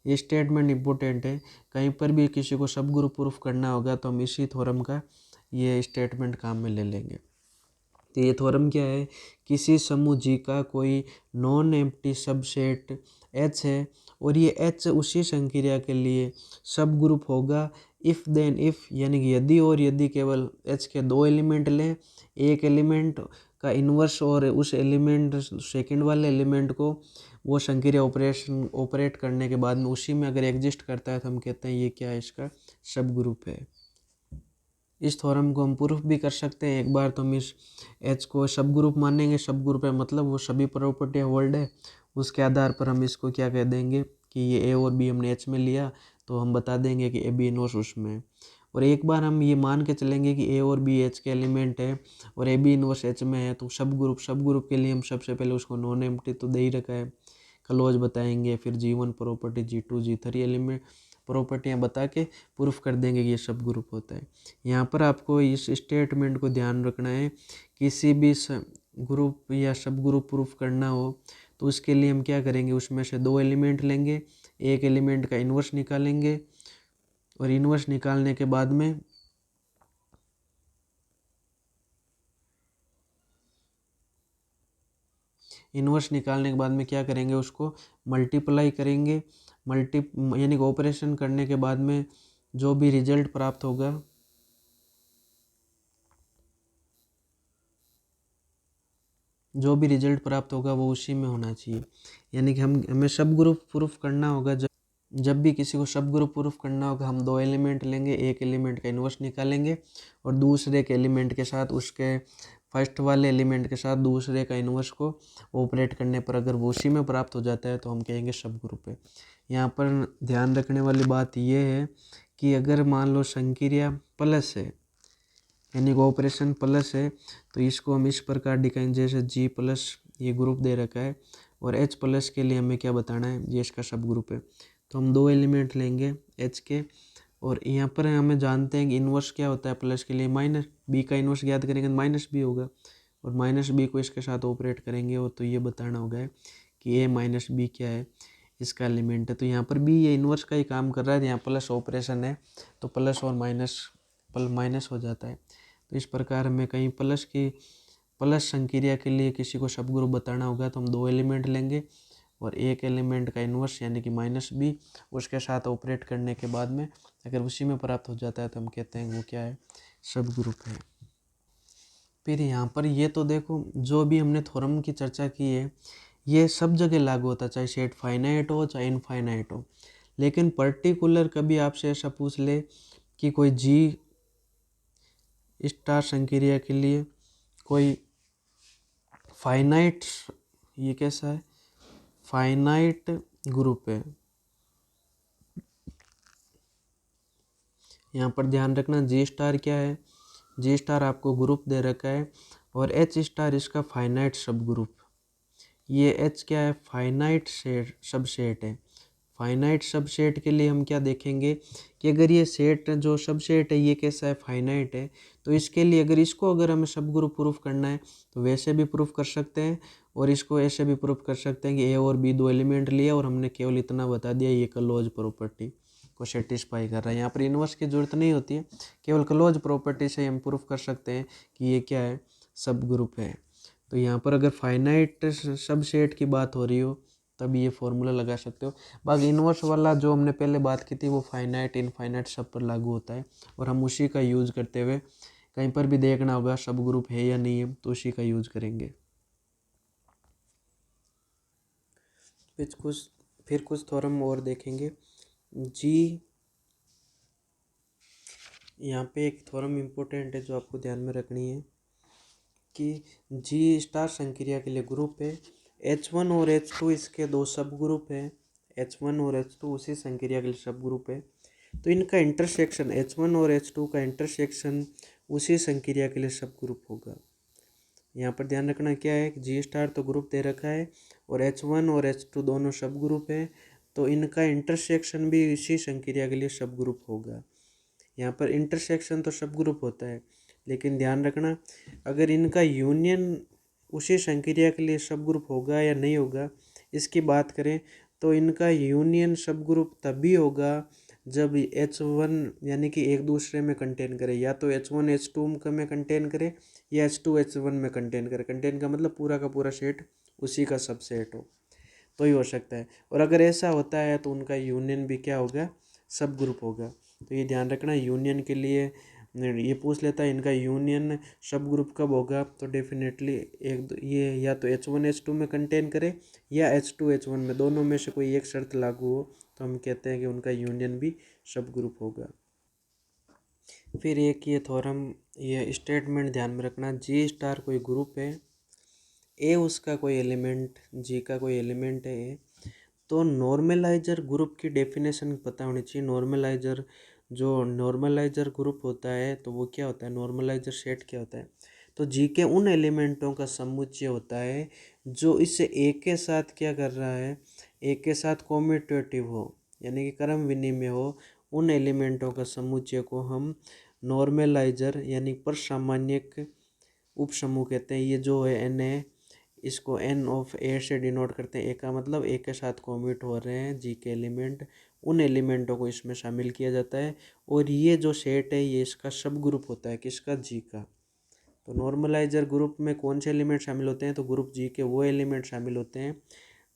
ये स्टेटमेंट इम्पोर्टेंट है। कहीं पर भी किसी को सब ग्रुप प्रूफ करना होगा तो हम इसी थ्योरम का ये स्टेटमेंट काम में ले लेंगे। तो ये थ्योरम क्या है, किसी समूह जी का कोई नॉन एम्प्टी सबसेट एच है और ये एच उसी संक्रिया के लिए सब ग्रुप होगा इफ़ देन इफ़, यानी कि यदि और यदि केवल एच के दो एलिमेंट लें, एक एलिमेंट का इन्वर्स और उस एलिमेंट सेकंड वाले एलिमेंट को वो संक्रिया ऑपरेट करने के बाद में उसी में अगर एग्जिस्ट करता है तो हम कहते हैं ये क्या है, इसका सब ग्रुप है। इस थ्योरम को हम प्रूफ भी कर सकते हैं। एक बार तो हम इस एच को सब ग्रुप मानेंगे, सब ग्रुप है मतलब वो सभी प्रॉपर्टी होल्ड है, उसके आधार पर हम इसको क्या कह देंगे कि ये ए और बी हमने एच में लिया तो हम बता देंगे कि ए बी इनवर्स उसमें है। और एक बार हम ये मान के चलेंगे कि ए और बी एच के एलिमेंट है और ए बी इनवर्स एच में है, तो सब ग्रुप के लिए हम सबसे पहले उसको नॉन एम्प्टी तो दे ही रखा है, क्लोज बताएंगे, फिर G1 property G2 G3 element प्रॉपर्टियाँ बता के प्रूफ कर देंगे कि ये सब ग्रुप होता है। यहाँ पर आपको इस स्टेटमेंट को ध्यान रखना है, किसी भी ग्रुप या सब ग्रुप प्रूफ करना हो तो उसके लिए हम क्या करेंगे, उसमें से दो एलिमेंट लेंगे, एक एलिमेंट का इन्वर्स निकालेंगे और इन्वर्स निकालने के बाद में क्या करेंगे, उसको मल्टीप्लाई करेंगे, यानी कि ऑपरेशन करने के बाद में जो भी रिजल्ट प्राप्त होगा वो उसी में होना चाहिए। यानी कि हमें सब ग्रुप प्रूफ करना होगा, जब भी किसी को सब ग्रुप प्रूफ करना होगा हम दो एलिमेंट लेंगे, एक एलिमेंट का इन्वर्स निकालेंगे और दूसरे के एलिमेंट के साथ उसके फर्स्ट वाले एलिमेंट के साथ दूसरे का इन्वर्स को ऑपरेट करने पर अगर वो उसी में प्राप्त हो जाता है तो हम कहेंगे सब ग्रुप है। यहाँ पर ध्यान रखने वाली बात यह है कि अगर मान लो संक्रिया प्लस है यानी कि ऑपरेशन प्लस है तो इसको हम इस प्रकार दिखाएंगे, जैसे जी प्लस ये ग्रुप दे रखा है और H प्लस के लिए हमें क्या बताना है, ये इसका सब ग्रुप है। तो हम 2 एलिमेंट लेंगे H के, और यहाँ पर हमें जानते हैं कि इन्वर्स क्या होता है प्लस के लिए, माइनस बी का इन्वर्स ज्ञात करेंगे तो माइनस बी होगा, और माइनस बी को इसके साथ ऑपरेट करेंगे, और तो ये बताना होगा कि ए माइनस बी क्या है, इसका एलिमेंट है। तो यहाँ पर भी ये इन्वर्स का ही काम कर रहा है, यहाँ प्लस ऑपरेशन है तो प्लस और माइनस हो जाता है। तो इस प्रकार हमें कहीं प्लस संक्रिया के लिए किसी को सब ग्रुप बताना होगा तो हम 2 एलिमेंट लेंगे, और एक एलिमेंट का इन्वर्स यानी कि माइनस बी उसके साथ ऑपरेट करने के बाद में अगर उसी में प्राप्त हो जाता है तो हम कहते हैं वो क्या है, सब ग्रुप है। फिर यहाँ पर ये तो देखो, जो भी हमने थ्योरम की चर्चा की है ये सब जगह लागू होता है, चाहे सेट फाइनाइट हो चाहे इनफाइनाइट हो। लेकिन पर्टिकुलर कभी आपसे ऐसा पूछ ले कि कोई जी स्टार संक्रिया के लिए कोई फाइनाइट, ये कैसा है, फाइनाइट ग्रुप है। यहाँ पर ध्यान रखना जी स्टार क्या है, जी स्टार आपको ग्रुप दे रखा है, और एच स्टार इसका फाइनाइट सब ग्रुप। ये एच क्या है, फाइनाइट सबसेट है। फाइनाइट सबसेट के लिए हम क्या देखेंगे कि अगर ये सेट जो सबसेट है ये कैसा है, फाइनाइट है, तो इसके लिए अगर हमें सब ग्रुप प्रूफ करना है तो वैसे भी प्रूफ कर सकते हैं, और इसको ऐसे भी प्रूफ कर सकते हैं कि ए और बी 2 एलिमेंट लिए और हमने केवल इतना बता दिया ये क्लोज प्रॉपर्टी को सेटिस्फाई कर रहा है। यहाँ पर इन्वर्स की जरूरत नहीं होती है, केवल क्लोज प्रॉपर्टी से हम प्रूफ कर सकते हैं कि ये क्या है, सब ग्रुप है। तो यहाँ पर अगर फाइनाइट सबसेट की बात हो रही हो तब ये फॉर्मूला लगा सकते हो। बाकी इन्वर्स वाला जो हमने पहले बात की थी वो फाइनाइट इनफाइनाइट सब पर लागू होता है, और हम उसी का यूज़ करते हुए कहीं पर भी देखना होगा सब ग्रुप है या नहीं है तो उसी का यूज़ करेंगे। फिर कुछ थ्योरम और देखेंगे। जी यहाँ पे एक थ्योरम इम्पोर्टेंट है जो आपको ध्यान में रखनी है कि जी स्टार संक्रिया के लिए ग्रुप है, H1 और H2 इसके 2 सब ग्रुप है, H1 और H2 उसी संक्रिया के लिए सब ग्रुप है। तो इनका इंटरसेक्शन H1 और H2 का इंटरसेक्शन उसी संक्रिया के लिए सब ग्रुप होगा। यहाँ पर ध्यान रखना क्या है कि जी स्टार तो ग्रुप दे रखा है और H1 और H2 दोनों सब ग्रुप है, तो इनका इंटरसेक्शन भी इसी संक्रिया के लिए सब ग्रुप होगा। यहाँ पर इंटरसेक्शन तो सब ग्रुप होता है, लेकिन ध्यान रखना अगर इनका यूनियन उसी संक्रिया के लिए सब ग्रुप होगा या नहीं होगा, इसकी बात करें तो इनका यूनियन सब ग्रुप तभी होगा जब H1 यानी कि एक दूसरे में कंटेन करे, या तो H1 H2 में कंटेन करे या H2 H1 में कंटेन करे। कंटेन का मतलब पूरा का पूरा सेट उसी का सबसेट हो तो ही हो सकता है, और अगर ऐसा होता है तो उनका यूनियन भी क्या होगा, सब ग्रुप होगा। तो ये ध्यान रखना, यूनियन के लिए ये पूछ लेता है इनका यूनियन सब ग्रुप कब होगा, तो डेफिनेटली ये या तो H1 H2 में कंटेन करे या H2 H1 में, दोनों में से कोई एक शर्त लागू हो तो हम कहते हैं कि उनका यूनियन भी सब ग्रुप होगा। फिर एक ये थ्योरम, ये स्टेटमेंट ध्यान में रखना, जी स्टार कोई ग्रुप है, ए उसका कोई एलिमेंट, जी का कोई एलिमेंट है ए, तो नॉर्मलाइजर ग्रुप की डेफिनेशन पता होनी चाहिए। नॉर्मलाइजर ग्रुप होता है तो वो क्या होता है, नॉर्मलाइजर सेट क्या होता है, तो जी के उन एलिमेंटों का समुच्चय होता है जो इस ए के साथ क्या कर रहा है, ए के साथ कॉम्यूटेटिव हो यानी कि क्रम विनिमय हो, उन एलिमेंटों का समुच्चय को हम नॉर्मलाइजर यानी परसामान्यक उपसमूह कहते हैं। ये जो है एन है, इसको एन ऑफ ए से डिनोट करते हैं। ए का मतलब ए के साथ कॉम्यूट हो रहे हैं जी के एलिमेंट, उन एलिमेंटों को इसमें शामिल किया जाता है, और ये जो सेट है ये इसका सब ग्रुप होता है, किसका, जी का। तो नॉर्मलाइजर ग्रुप में कौन से एलिमेंट शामिल होते हैं, तो ग्रुप जी के वो एलिमेंट शामिल होते हैं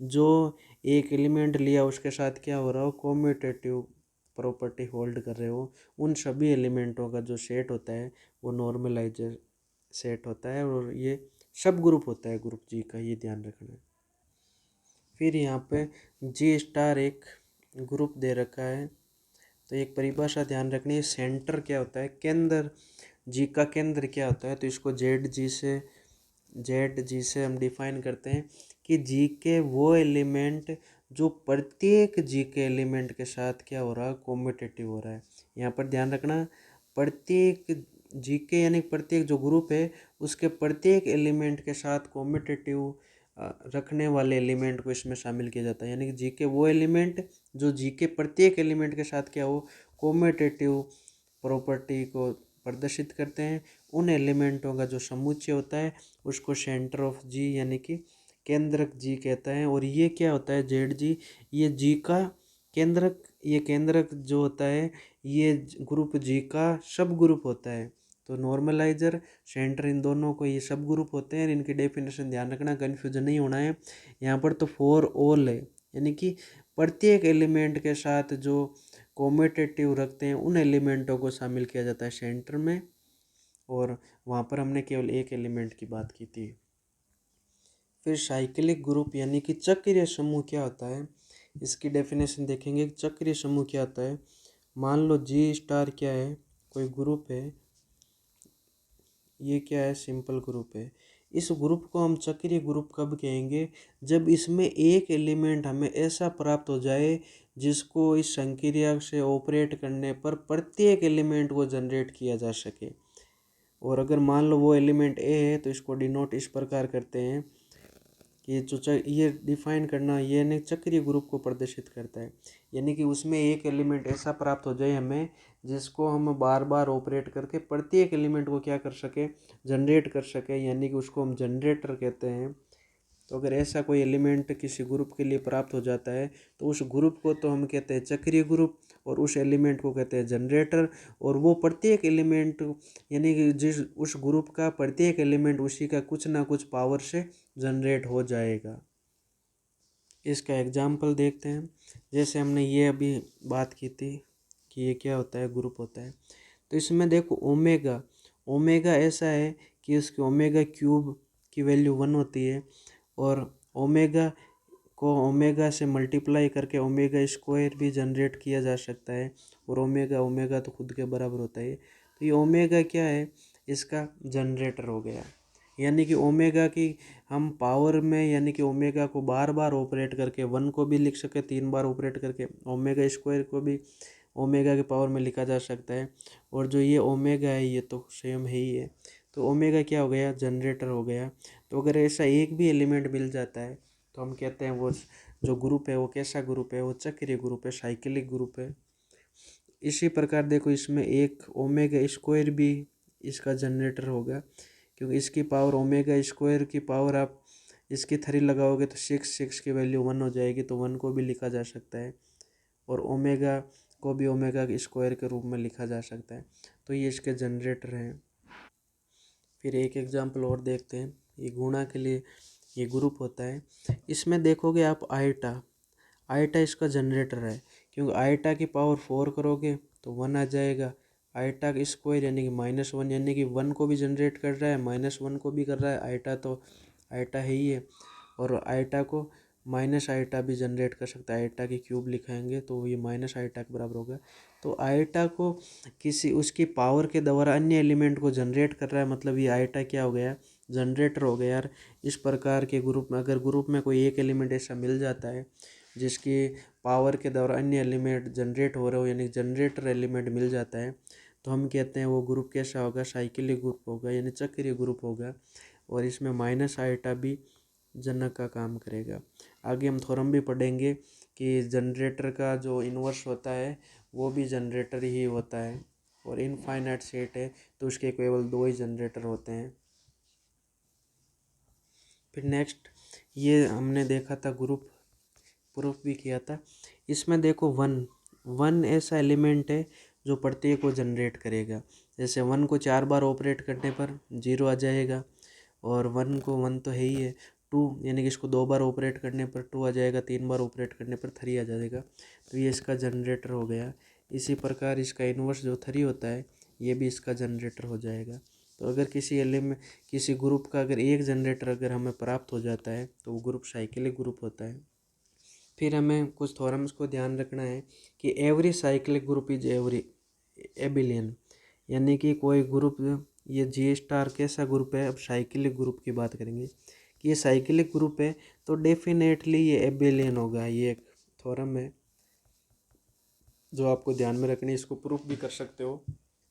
जो एक एलिमेंट लिया उसके साथ क्या हो रहा हो, कॉम्यूटेटिव प्रॉपर्टी होल्ड कर रहे हो। उन सभी एलिमेंटों का जो सेट होता है वो नॉर्मलाइजर सेट होता है, और ये सब ग्रुप होता है ग्रुप जी का, ये ध्यान रखना है। फिर यहाँ पे जी स्टार एक ग्रुप दे रखा है, तो एक परिभाषा ध्यान रखनी है, सेंटर क्या होता है, केंद्र, जी का केंद्र क्या होता है, तो इसको जेड जी से हम डिफाइन करते हैं कि जी के वो एलिमेंट जो प्रत्येक जी के एलिमेंट के साथ क्या हो रहा है, कॉम्यूटेटिव हो रहा है। यहाँ पर ध्यान रखना, प्रत्येक जी के यानी प्रत्येक जो ग्रुप है उसके प्रत्येक एलिमेंट के साथ कॉम्यूटेटिव रखने वाले एलिमेंट को इसमें शामिल किया जाता है। यानी कि जी के वो एलिमेंट जो जी के प्रत्येक एलिमेंट के साथ क्या हो कोमेटेटिव प्रॉपर्टी को प्रदर्शित करते हैं, उन एलिमेंटों का जो समुच्चय होता है उसको सेंटर ऑफ जी यानी कि केंद्रक जी कहता है। और ये क्या होता है जेड जी, ये जी का केंद्रक, ये केंद्रक जो होता है ये ग्रुप जी का सब ग्रुप होता है। तो नॉर्मलाइजर सेंटर इन दोनों को ये सब ग्रुप होते हैं। इनकी डेफिनेशन ध्यान रखना, कन्फ्यूजन नहीं होना है। यहाँ पर तो फॉर ऑल है, यानी कि प्रत्येक एलिमेंट के साथ जो कोमेटेटिव रखते हैं उन एलिमेंटों को शामिल किया जाता है सेंटर में। और वहाँ पर हमने केवल एक एलिमेंट की बात की थी। फिर साइक्लिक ग्रुप यानी कि चक्रीय समूह क्या होता है, इसकी डेफिनेशन देखेंगे। चक्रीय समूह क्या होता है, मान लो जी स्टार क्या है, कोई ग्रुप है, ये क्या है सिंपल ग्रुप है। इस ग्रुप को हम चक्रीय ग्रुप कब कहेंगे, जब इसमें एक एलिमेंट हमें ऐसा प्राप्त हो जाए जिसको इस संक्रिया से ऑपरेट करने पर प्रत्येक एलिमेंट को जनरेट किया जा सके। और अगर मान लो वो एलिमेंट ए है तो इसको डिनोट इस प्रकार करते हैं कि ये डिफाइन करना, ये ने चक्रीय ग्रुप को प्रदर्शित करता है। यानी कि उसमें एक एलिमेंट ऐसा प्राप्त हो जाए हमें जिसको हम बार बार ऑपरेट करके प्रत्येक एलिमेंट को क्या कर सके जनरेट कर सके, यानी कि उसको हम जनरेटर कहते हैं। तो अगर ऐसा कोई एलिमेंट किसी ग्रुप के लिए प्राप्त हो जाता है तो उस ग्रुप को तो हम कहते हैं चक्रीय ग्रुप और उस एलिमेंट को कहते हैं जनरेटर। और वो प्रत्येक एलिमेंट यानी कि जिस उस ग्रुप का प्रत्येक एलिमेंट उसी का कुछ ना कुछ पावर से जनरेट हो जाएगा। इसका एग्जाम्पल देखते हैं। जैसे हमने ये अभी बात की थी कि ये क्या होता है ग्रुप होता है, तो इसमें देखो ओमेगा, ओमेगा ऐसा है कि उसके ओमेगा क्यूब की वैल्यू 1 होती है और ओमेगा को ओमेगा से मल्टीप्लाई करके ओमेगा स्क्वायर भी जनरेट किया जा सकता है। और ओमेगा ओमेगा तो खुद के बराबर होता है। तो ये ओमेगा क्या है, इसका जनरेटर हो गया। यानी कि ओमेगा की हम पावर में यानी कि ओमेगा को बार बार ऑपरेट करके 1 को भी लिख सके, 3 बार ऑपरेट करके ओमेगा स्क्वायर को भी ओमेगा के पावर में लिखा जा सकता है। और जो ये ओमेगा है ये तो सेम है ही है। तो ओमेगा क्या हो गया जनरेटर हो गया। तो अगर ऐसा एक भी एलिमेंट मिल जाता है तो हम कहते हैं वो जो ग्रुप है वो कैसा ग्रुप है, वो चक्रीय ग्रुप है, साइक्लिक ग्रुप है। इसी प्रकार देखो इसमें एक ओमेगा स्क्वायर भी इसका जनरेटर होगा, क्योंकि इसकी पावर ओमेगा स्क्वायर की पावर आप इसकी 3 लगाओगे तो 6 की वैल्यू 1 हो जाएगी, तो 1 को भी लिखा जा सकता है। और ओमेगा को भी ओमेगा स्क्वायर के रूप में लिखा जा सकता है। तो ये इसके जनरेटर हैं। फिर एक एग्जांपल और देखते हैं। ये गुणा के लिए ये ग्रुप होता है। इसमें देखोगे आप आईटा, आईटा इसका जनरेटर है, क्योंकि आईटा की पावर 4 करोगे तो 1 आ जाएगा। आईटा का स्क्वायर यानी कि -1 यानी कि 1 को भी जनरेट कर रहा है -1 को भी कर रहा है। आईटा तो आईटा है ही है। और आईटा को माइनस आईटा भी जनरेट कर सकता है। आईटा की क्यूब लिखाएंगे तो ये माइनस आईटा के बराबर होगा। तो आईटा को किसी उसकी पावर के द्वारा अन्य एलिमेंट को जनरेट कर रहा है, मतलब ये आईटा क्या हो गया जनरेटर हो गया यार। इस प्रकार के ग्रुप में अगर ग्रुप में कोई एक एलिमेंट ऐसा मिल जाता है जिसकी पावर के द्वारा अन्य एलिमेंट जनरेट हो रहे हो यानी जनरेटर एलिमेंट मिल जाता है, तो हम कहते हैं वो ग्रुप कैसा होगा साइक्लिक ग्रुप होगा यानी चक्रीय ग्रुप होगा। और इसमें माइनस आईटा भी जनक का काम करेगा। आगे हम थ्योरम भी पढ़ेंगे कि जनरेटर का जो इन्वर्स होता है वो भी जनरेटर ही होता है। और इनफाइनाइट सेट है तो उसके केवल 2 ही जनरेटर होते हैं। फिर नेक्स्ट ये हमने देखा था ग्रुप प्रूफ भी किया था। इसमें देखो 1 ऐसा एलिमेंट है जो प्रत्येक को जनरेट करेगा। जैसे 1 को 4 बार ऑपरेट करने पर 0 आ जाएगा। और 1 को 1 तो है ही है। 2 यानी कि इसको 2 बार ऑपरेट करने पर 2 आ जाएगा, 3 बार ऑपरेट करने पर 3 आ जाएगा। तो ये इसका जनरेटर हो गया। इसी प्रकार इसका इन्वर्स जो 3 होता है ये भी इसका जनरेटर हो जाएगा। तो अगर किसी एलिमेंट किसी ग्रुप का अगर एक जनरेटर अगर हमें प्राप्त हो जाता है तो वो ग्रुप साइक्लिक ग्रुप होता है। फिर हमें कुछ थ्योरम्स को ध्यान रखना है कि every cyclic group is every एबिलियन, यानी कि कोई ग्रुप ये जी स्टार कैसा ग्रुप है। अब साइक्लिक ग्रुप की बात करेंगे कि ये साइक्लिक ग्रुप है तो डेफिनेटली ये एबिलियन होगा। ये एक थ्योरम है जो आपको ध्यान में रखनी है, इसको प्रूफ भी कर सकते हो।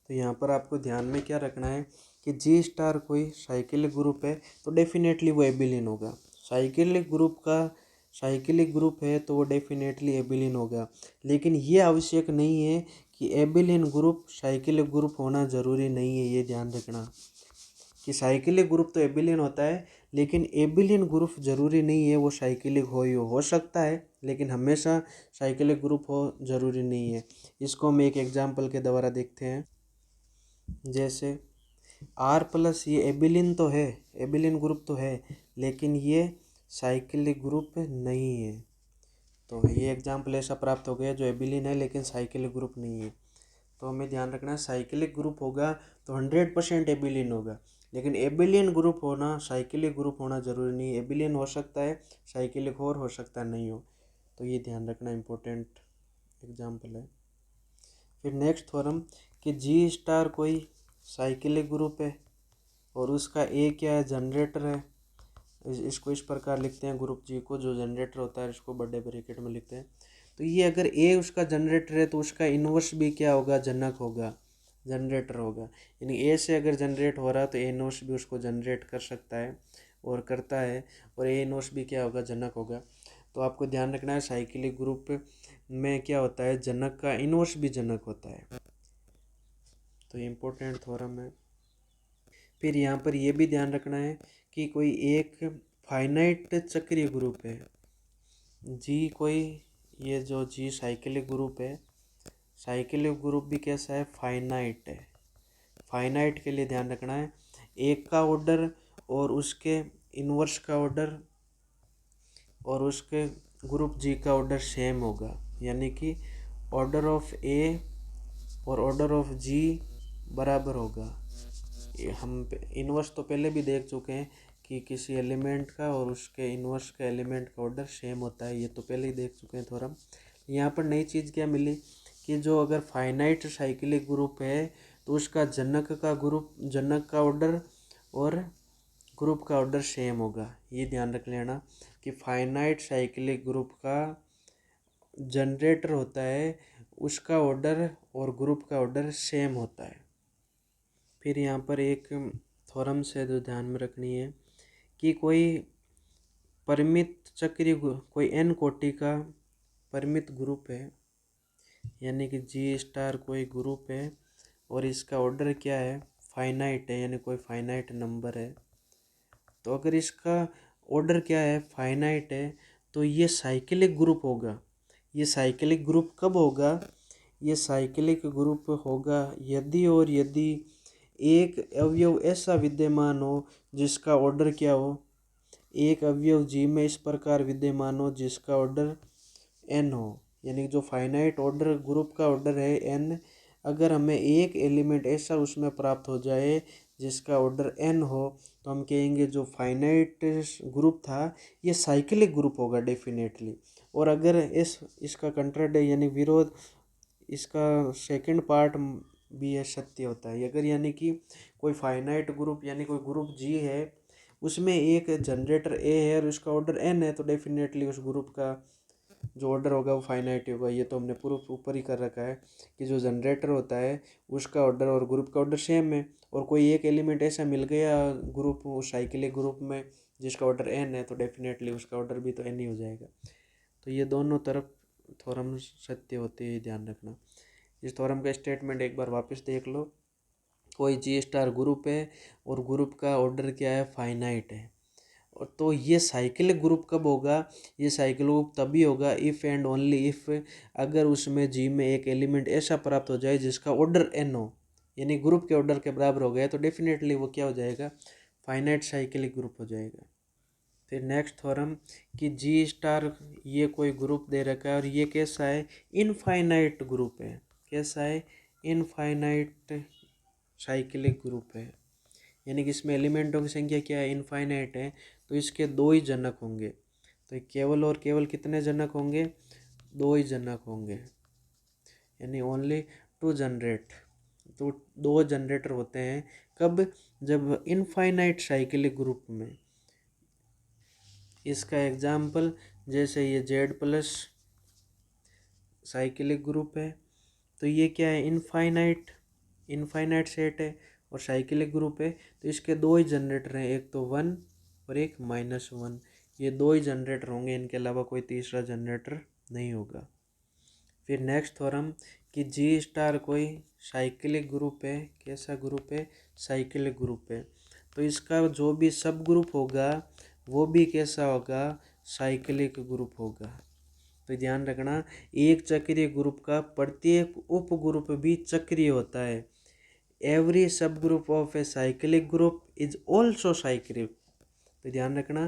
तो यहाँ पर आपको ध्यान में क्या रखना है कि जी स्टार कोई साइक्लिक ग्रुप है तो डेफिनेटली वो एबिलियन होगा। साइक्लिक ग्रुप है तो वो डेफिनेटली एबिलिन होगा। लेकिन ये आवश्यक नहीं है कि एबिलिन ग्रुप साइक्लिक ग्रुप होना ज़रूरी नहीं है, ये ध्यान रखना कि साइक्लिक ग्रुप तो एबिलिन होता है, लेकिन एबिलिन ग्रुप ज़रूरी नहीं है वो साइक्लिक हो सकता है, लेकिन हमेशा साइक्लिक ग्रुप हो ज़रूरी नहीं है। इसको हम एक एग्जांपल के द्वारा देखते हैं। जैसे आर प्लस, ये एबिलिन तो है, एबिलिन ग्रुप तो है, लेकिन ये साइक्लिक ग्रुप नहीं है। तो ये एग्जाम्पल ऐसा प्राप्त हो गया जो एबिलिन है लेकिन साइक्लिक ग्रुप नहीं है। तो हमें ध्यान रखना है साइक्लिक ग्रुप होगा तो 100% एबिलिन होगा, लेकिन एबिलियन ग्रुप होना साइक्लिक ग्रुप होना ज़रूरी नहीं है। एबिलियन हो सकता है, साइक्लिक हो सकता है नहीं हो। तो ये ध्यान रखना इम्पोर्टेंट एग्जाम्पल है। फिर नेक्स्ट थ्योरम कि जी स्टार कोई साइक्लिक ग्रुप है और उसका ए क्या है, जनरेटर है। इसको इस प्रकार लिखते हैं ग्रुप जी को, जो जनरेटर होता है इसको बड़े ब्रैकेट में लिखते हैं। तो ये अगर ए उसका जनरेटर है तो उसका इन्वर्स भी क्या होगा, जनक होगा, जनरेटर होगा। यानी ए से अगर जनरेट हो रहा है तो ए इन्वर्स भी उसको जनरेट कर सकता है और करता है, और ए इन्वर्स भी क्या होगा, जनक होगा। तो आपको ध्यान रखना है साइक्लिक ग्रुप में क्या होता है, जनक का इन्वर्स भी जनक होता है। तो ये इम्पोर्टेंट थ्योरम है। फिर यहाँ पर ये भी ध्यान रखना है कि कोई एक फाइनाइट चक्रीय ग्रुप है जी, कोई ये जो जी साइक्लिक ग्रुप है, साइक्लिक ग्रुप भी कैसा है, फाइनाइट है। फाइनाइट के लिए ध्यान रखना है एक का ऑर्डर और उसके इन्वर्स का ऑर्डर और उसके ग्रुप जी का ऑर्डर सेम होगा। यानी कि ऑर्डर ऑफ ए और ऑर्डर ऑफ जी बराबर होगा। हम इन्वर्स तो पहले भी देख चुके हैं कि किसी एलिमेंट का और उसके इन्वर्स के एलिमेंट का ऑर्डर सेम होता है, ये तो पहले ही देख चुके हैं थोड़ा। यहाँ पर नई चीज़ क्या मिली कि जो अगर फाइनाइट साइक्लिक ग्रुप है तो उसका जनक का ऑर्डर और ग्रुप का ऑर्डर सेम होगा। ये ध्यान रख लेना कि फाइनाइट साइक्लिक ग्रुप का जनरेटर होता है, उसका ऑर्डर और ग्रुप का ऑर्डर सेम होता है। फिर यहाँ पर एक थ्योरम्स है जो ध्यान में रखनी है कि कोई परिमित चक्रीय कोई एन कोटि का परिमित ग्रुप है, यानी कि जी स्टार कोई ग्रुप है और इसका ऑर्डर क्या है, फाइनाइट है, यानी कोई फाइनाइट नंबर है। तो अगर इसका ऑर्डर क्या है, फाइनाइट है, तो ये साइक्लिक ग्रुप होगा। ये साइक्लिक ग्रुप कब होगा, ये साइक्लिक ग्रुप होगा यदि एक अवयव ऐसा विद्यमान हो जिसका ऑर्डर क्या हो, एक अवयव जी में इस प्रकार विद्यमान हो जिसका ऑर्डर एन हो। यानी जो फाइनाइट ऑर्डर ग्रुप का ऑर्डर है एन, अगर हमें एक एलिमेंट ऐसा उसमें प्राप्त हो जाए जिसका ऑर्डर एन हो तो हम कहेंगे जो फाइनाइट ग्रुप था ये साइक्लिक ग्रुप होगा डेफिनेटली। और अगर इसका कंट्राडे यानी विरोध, इसका सेकंड पार्ट भी ये सत्य होता है। अगर यानी कि कोई फाइनाइट ग्रुप यानी कोई ग्रुप जी है उसमें एक जनरेटर ए है और उसका ऑर्डर एन है तो डेफिनेटली उस ग्रुप का जो ऑर्डर होगा वो फाइनाइट होगा। ये तो हमने प्रूफ ऊपर ही कर रखा है कि जो जनरेटर होता है उसका ऑर्डर और ग्रुप का ऑर्डर सेम है, और कोई एक एलिमेंट ऐसा मिल गया ग्रुप साइक्लिक ग्रुप में जिसका ऑर्डर एन है तो डेफिनेटली उसका ऑर्डर भी तो एन ही हो जाएगा। तो ये दोनों तरफ थ्योरम सत्य होते हैं, ध्यान रखना। इस थ्योरम का स्टेटमेंट एक बार वापस देख लो। कोई जी स्टार ग्रुप है और ग्रुप का ऑर्डर क्या है, फाइनाइट है। और तो ये साइक्लिक ग्रुप कब होगा, ये साइक्लिक ग्रुप तभी होगा इफ़ एंड ओनली इफ़ अगर उसमें जी में एक एलिमेंट ऐसा प्राप्त हो जाए जिसका ऑर्डर एन हो, यानी ग्रुप के ऑर्डर के बराबर हो गया तो डेफिनेटली वो क्या हो जाएगा, फाइनाइट साइक्लिक ग्रुप हो जाएगा। फिर नेक्स्ट थ्योरम कि जी स्टार ये कोई ग्रुप दे रखा है और ये कैसा है, इनफाइनाइट ग्रुप है। कैसा है, इनफाइनाइट साइक्लिक ग्रुप है, यानी कि इसमें एलिमेंटों की संख्या क्या है, इनफाइनाइट है, तो इसके दो ही जनक होंगे। तो केवल और केवल कितने जनक होंगे, दो ही जनक होंगे, यानी ओनली टू जनरेट। तो दो जनरेटर होते हैं कब, जब इनफाइनाइट साइक्लिक ग्रुप में। इसका एग्जाम्पल जैसे ये जेड प्लस साइक्लिक ग्रुप है तो ये क्या है, इनफाइनाइट सेट है और साइक्लिक ग्रुप है, तो इसके दो ही जनरेटर हैं, एक तो 1 और एक -1। ये दो ही जनरेटर होंगे, इनके अलावा कोई तीसरा जनरेटर नहीं होगा। फिर नेक्स्ट थ्योरम कि जी स्टार कोई साइक्लिक ग्रुप है। कैसा ग्रुप है? साइक्लिक ग्रुप है। तो इसका जो भी सब ग्रुप होगा वो भी कैसा होगा? साइक्लिक ग्रुप होगा। तो ध्यान रखना, एक चक्रीय ग्रुप का प्रत्येक उप ग्रुप भी चक्रीय होता है। एवरी सब group of a cyclic group is also cyclic. तो ध्यान रखना,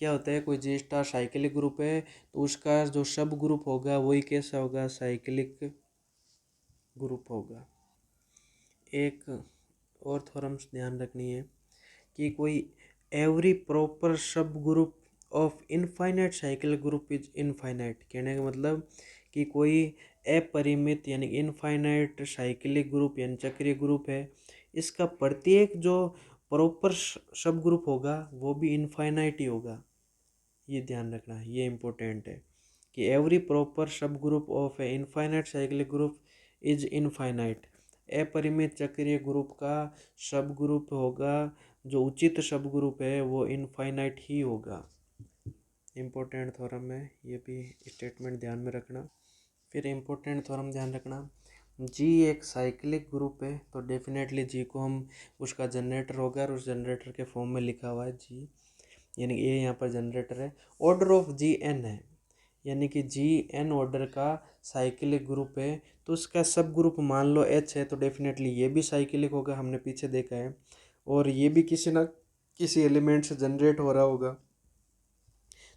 क्या होता है, कोई जी स्टार साइक्लिक ग्रुप है तो उसका जो सब ग्रुप होगा वही कैसा होगा? साइक्लिक ग्रुप होगा। एक और थ्योरम्स ध्यान रखनी है कि कोई एवरी प्रॉपर सब group of infinite cyclic group is infinite. कहने का मतलब कि कोई अपरिमित यानी इनफाइनाइट साइक्लिक ग्रुप यानी चक्रीय ग्रुप है, इसका प्रत्येक जो प्रॉपर सब ग्रुप होगा वो भी इनफाइनाइट ही होगा। ये ध्यान रखना, ये इम्पोर्टेंट है कि एवरी प्रॉपर सब group of A infinite cyclic group is infinite. अपरिमित चक्रीय ग्रुप का सब ग्रुप होगा, जो उचित सब ग्रुप है वो इनफाइनाइट ही होगा। इम्पोर्टेंट थ्योरम है, ये भी स्टेटमेंट ध्यान में रखना। फिर इम्पोर्टेंट थ्योरम ध्यान रखना, जी एक साइक्लिक ग्रुप है तो डेफिनेटली जी को हम उसका जनरेटर होगा और उस जनरेटर के फॉर्म में लिखा हुआ है जी, यानी ए यहाँ पर जनरेटर है। ऑर्डर ऑफ जी एन है, यानी कि जी एन ऑर्डर का साइक्लिक ग्रुप है तो उसका सब ग्रुप मान लो एच है तो डेफिनेटली ये भी साइक्लिक होगा, हमने पीछे देखा है, और ये भी किसी ना किसी एलिमेंट से जनरेट हो रहा होगा।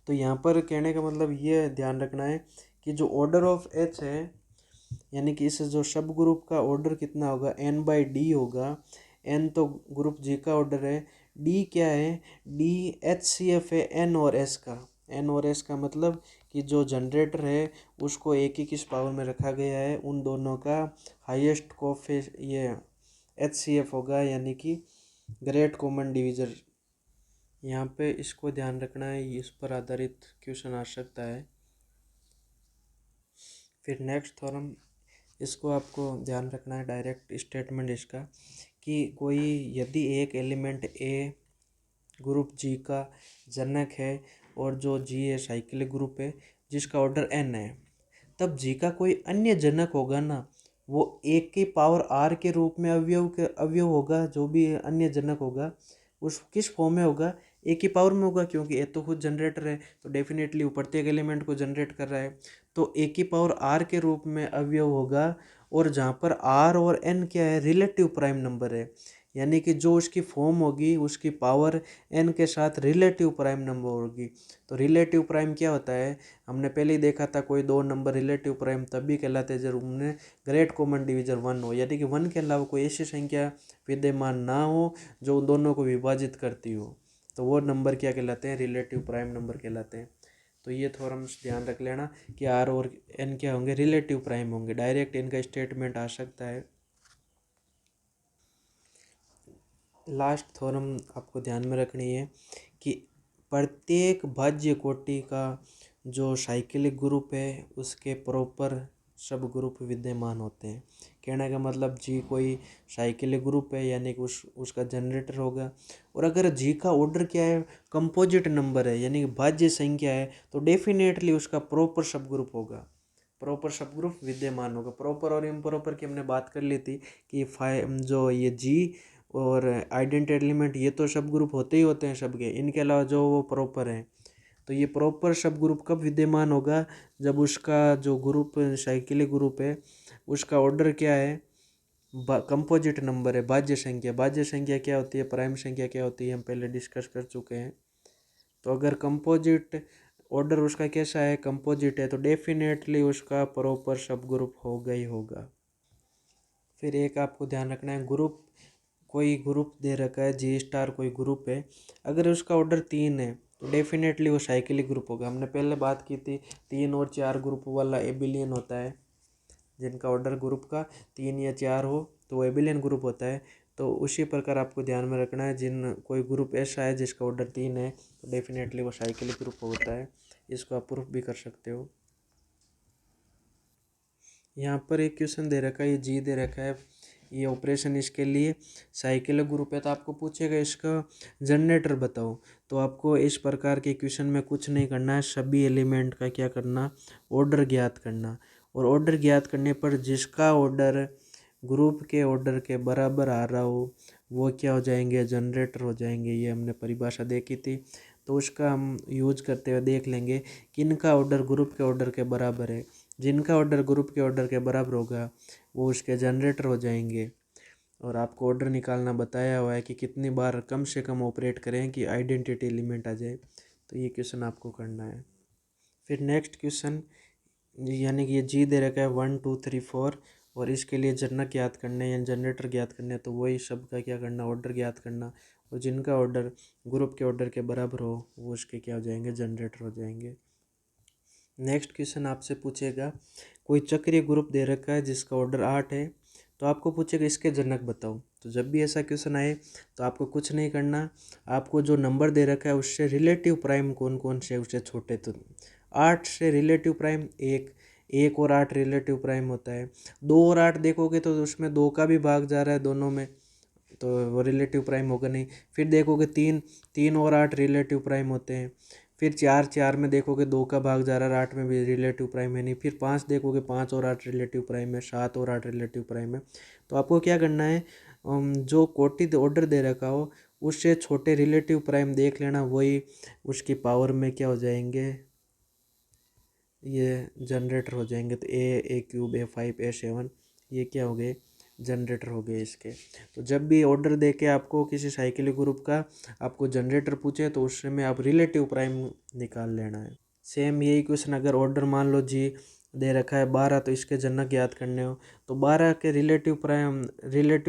तो यहाँ पर कहने का मतलब ये ध्यान रखना है कि जो ऑर्डर ऑफ एच है, यानी कि इस जो सब ग्रुप का ऑर्डर कितना होगा? एन बाई डी होगा। एन तो ग्रुप जी का ऑर्डर है, डी क्या है? डी एच सी एफ है एन और एस का। एन और एस का मतलब कि जो जनरेटर है उसको एक ही किस पावर में रखा गया है, उन दोनों का हाईएस्ट कोफे ये एच सी एफ होगा, यानी कि ग्रेट कॉमन डिवीजर। यहाँ पे इसको ध्यान रखना है, इस पर आधारित क्वेश्चन आ सकता है। फिर नेक्स्ट थ्योरम, इसको आपको ध्यान रखना है, डायरेक्ट स्टेटमेंट इसका कि कोई यदि एक एलिमेंट ए ग्रुप जी का जनक है और जो जी है साइक्लिक ग्रुप है जिसका ऑर्डर एन है, तब जी का कोई अन्य जनक होगा ना, वो एक की पावर आर के रूप में अवयव होगा। जो भी अन्य जनक होगा उस किस फॉर्म में होगा? एक की पावर में होगा, क्योंकि ए तो खुद जनरेटर है तो डेफिनेटली वो प्रत्येक एलिमेंट को जनरेट कर रहा है, तो ए की पावर आर के रूप में अवयव होगा। और जहाँ पर आर और एन क्या है? रिलेटिव प्राइम नंबर है, यानी कि जो उसकी फॉर्म होगी उसकी पावर एन के साथ रिलेटिव प्राइम नंबर होगी। तो रिलेटिव प्राइम क्या होता है? हमने पहले ही देखा था, कोई दो नंबर रिलेटिव प्राइम तभी कहलाते हैं जब उनमें ग्रेट कॉमन डिवीजर वन हो, यानी कि वन के अलावा कोई ऐसी संख्या विद्यमान ना हो जो उन दोनों को विभाजित करती हो, तो वो नंबर क्या कहलाते हैं? रिलेटिव प्राइम नंबर कहलाते हैं। तो ये थ्योरम्स ध्यान रख लेना कि आर और एन क्या होंगे? रिलेटिव प्राइम होंगे। डायरेक्ट इनका स्टेटमेंट आ सकता है। लास्ट थ्योरम आपको ध्यान में रखनी है कि प्रत्येक भाज्य कोटि का जो साइक्लिक ग्रुप है उसके प्रॉपर सब ग्रुप विद्यमान होते हैं। कहने का मतलब जी कोई साइक्लिक ग्रुप है, यानी कि उसका जनरेटर होगा, और अगर जी का ऑर्डर क्या है? कंपोजिट नंबर है, यानी कि भाज्य संख्या है, तो डेफिनेटली उसका प्रॉपर सब ग्रुप होगा, प्रॉपर सब ग्रुप विद्यमान होगा। प्रॉपर और इम्प्रॉपर की हमने बात कर ली थी कि जो ये जी और आइडेंटिटी एलिमेंट ये तो सब ग्रुप होते ही होते हैं सबके, इनके अलावा जो वो प्रॉपर हैं, तो ये प्रॉपर सब ग्रुप कब विद्यमान होगा? जब उसका जो ग्रुप साइक्लिक ग्रुप है उसका ऑर्डर क्या है? कंपोजिट नंबर है, भाज्य संख्या। भाज्य संख्या क्या होती है? प्राइम संख्या क्या होती है? हम पहले डिस्कस कर चुके हैं। तो अगर कंपोजिट ऑर्डर उसका कैसा है? कंपोजिट है, तो डेफिनेटली उसका प्रॉपर सब ग्रुप होगा ही होगा। फिर एक आपको ध्यान रखना है, ग्रुप कोई ग्रुप दे रखा है जी स्टार कोई ग्रुप है, अगर उसका ऑर्डर 3 है तो डेफिनेटली वो साइक्लिक ग्रुप होगा। हमने पहले बात की थी 3 और 4 ग्रुप वाला एबिलियन होता है, जिनका ऑर्डर ग्रुप का 3 या 4 हो तो वो एबिलियन ग्रुप होता है। तो उसी प्रकार आपको ध्यान में रखना है, जिन कोई ग्रुप ऐसा है जिसका ऑर्डर 3 है तो डेफिनेटली वो साइक्लिक ग्रुप होता है। इसको आप प्रूफ भी कर सकते हो। यहाँ पर एक क्वेश्चन दे रखा है, ये जी दे रखा है ये ऑपरेशन इसके लिए साइक्लिक ग्रुप है तो आपको पूछेगा इसका जनरेटर बताओ। तो आपको इस प्रकार के क्वेश्चन में कुछ नहीं करना है, सभी एलिमेंट का क्या करना, ऑर्डर ज्ञात करना। और ऑर्डर ज्ञात करने पर जिसका ऑर्डर ग्रुप के ऑर्डर के बराबर आ रहा हो वो क्या हो जाएंगे, जनरेटर हो जाएंगे। ये हमने परिभाषा देखी थी, तो उसका हम यूज करते हुए देख लेंगे किनका ऑर्डर ग्रुप के ऑर्डर के बराबर है। जिनका ऑर्डर ग्रुप के ऑर्डर के बराबर होगा वो उसके जनरेटर हो जाएंगे। और आपको ऑर्डर निकालना बताया हुआ है कि कितनी बार कम से कम ऑपरेट करें कि आइडेंटिटी एलिमेंट आ जाए। तो ये क्वेश्चन आपको करना है। फिर नेक्स्ट क्वेश्चन, यानी कि ये जी दे रखा है 1 2 3 4 और इसके लिए जनक ज्ञात करने यानी जनरेटर ज्ञात करने, तो वही सब का क्या करना, ऑर्डर ज्ञात करना। और जिनका ऑर्डर ग्रुप के ऑर्डर के बराबर हो वो उसके क्या हो जाएंगे, जनरेटर हो जाएंगे। नेक्स्ट क्वेश्चन आपसे पूछेगा कोई चक्रीय ग्रुप दे रखा है जिसका ऑर्डर 8 है, तो आपको पूछेगा इसके जनक बताओ। तो जब भी ऐसा क्वेश्चन आए तो आपको कुछ नहीं करना, आपको जो नंबर दे रखा है उससे रिलेटिव प्राइम कौन कौन से उससे छोटे, तो 8 से रिलेटिव प्राइम एक और 8 रिलेटिव प्राइम होता है। 2 और 8 देखोगे तो उसमें 2 का भी भाग जा रहा है दोनों में, तो वो रिलेटिव प्राइम होगा नहीं। फिर देखोगे 3 और 8 रिलेटिव प्राइम होते हैं। फिर 4 में देखोगे 2 का भाग जा रहा है, 8 में भी रिलेटिव प्राइम है नहीं। फिर 5 देखोगे 5 और 8 रिलेटिव प्राइम है, 7 और 8 रिलेटिव प्राइम है। तो आपको क्या करना है, जो कोटि ऑर्डर दे रखा हो उससे छोटे रिलेटिव प्राइम देख लेना, वही उसकी पावर में क्या हो जाएंगे, ये जनरेटर हो जाएंगे। तो ए क्यूब A5 A7 ये क्या हो गए, जनरेटर हो गए इसके। तो जब भी ऑर्डर दे के आपको किसी साइक्लिक ग्रुप का आपको जनरेटर पूछे तो उसमें आप रिलेटिव प्राइम निकाल लेना है। सेम यही क्वेश्चन अगर ऑर्डर मान लो जी दे रखा है 12, तो इसके जनक याद करने हो तो 12 के रिलेटिव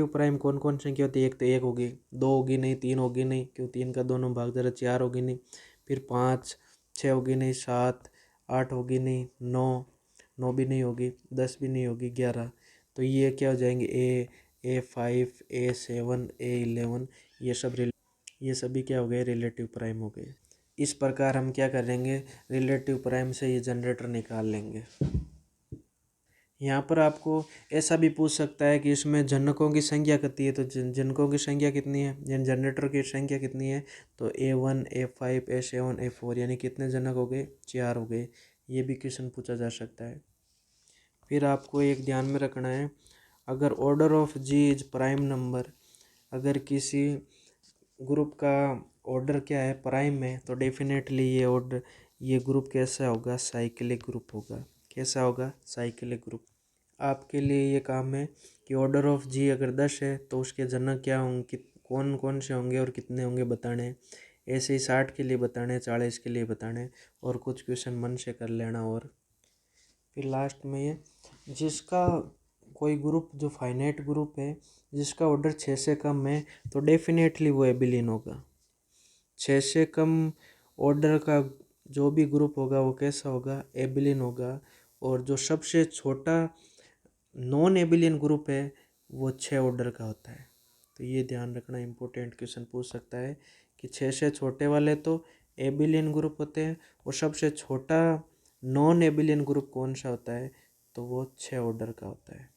प्राइम कौन कौन से की होती है, एक तो 1 होगी, 2 होगी नहीं, 3 होगी नहीं क्यों 3 का दोनों भाग दे रहा, 4 होगी नहीं, फिर 5 6 होगी नहीं, 7 8 होगी नहीं, 9 भी नहीं होगी, 10 भी नहीं होगी, 11। तो ये क्या हो जाएंगे, A5 A7 A11 ये सभी क्या हो गए, रिलेटिव प्राइम हो गए। इस प्रकार हम क्या करेंगे, रिलेटिव प्राइम से ये जनरेटर निकाल लेंगे। यहाँ पर आपको ऐसा भी पूछ सकता है कि इसमें जनकों की संख्या कितनी है, तो जनकों की संख्या कितनी है यानी जनरेटर की संख्या कितनी है, तो A1 A5 A7 A4 यानी कितने जनक हो गए, 4 हो गए। ये भी क्वेश्चन पूछा जा सकता है। फिर आपको एक ध्यान में रखना है, अगर order of G is prime number, अगर किसी ग्रुप का ऑर्डर क्या है, प्राइम है, तो डेफिनेटली ये ग्रुप कैसा होगा, साइक्लिक ग्रुप होगा। कैसा होगा, साइक्लिक ग्रुप। आपके लिए ये काम है कि ऑर्डर ऑफ जी अगर 10 है तो उसके जनक क्या होंगे, कौन कौन से होंगे और कितने होंगे बताने। ऐसे ही 60 के लिए बताने, 40 के लिए बताने, और कुछ क्वेश्चन मन से कर लेना। और फिर लास्ट में ये जिसका कोई ग्रुप जो फाइनाइट ग्रुप है जिसका ऑर्डर 6 से कम है तो डेफिनेटली वो एबिलियन होगा। 6 से कम ऑर्डर का जो भी ग्रुप होगा वो कैसा होगा, एबिलियन होगा। और जो सबसे छोटा नॉन एबिलियन ग्रुप है वो 6 ऑर्डर का होता है। तो ये ध्यान रखना, इम्पोर्टेंट क्वेश्चन पूछ सकता है कि 6 से छोटे वाले तो एबिलियन ग्रुप होते हैं और सबसे छोटा नॉन एबिलियन ग्रुप कौन सा होता है, तो वो 6 ऑर्डर का होता है।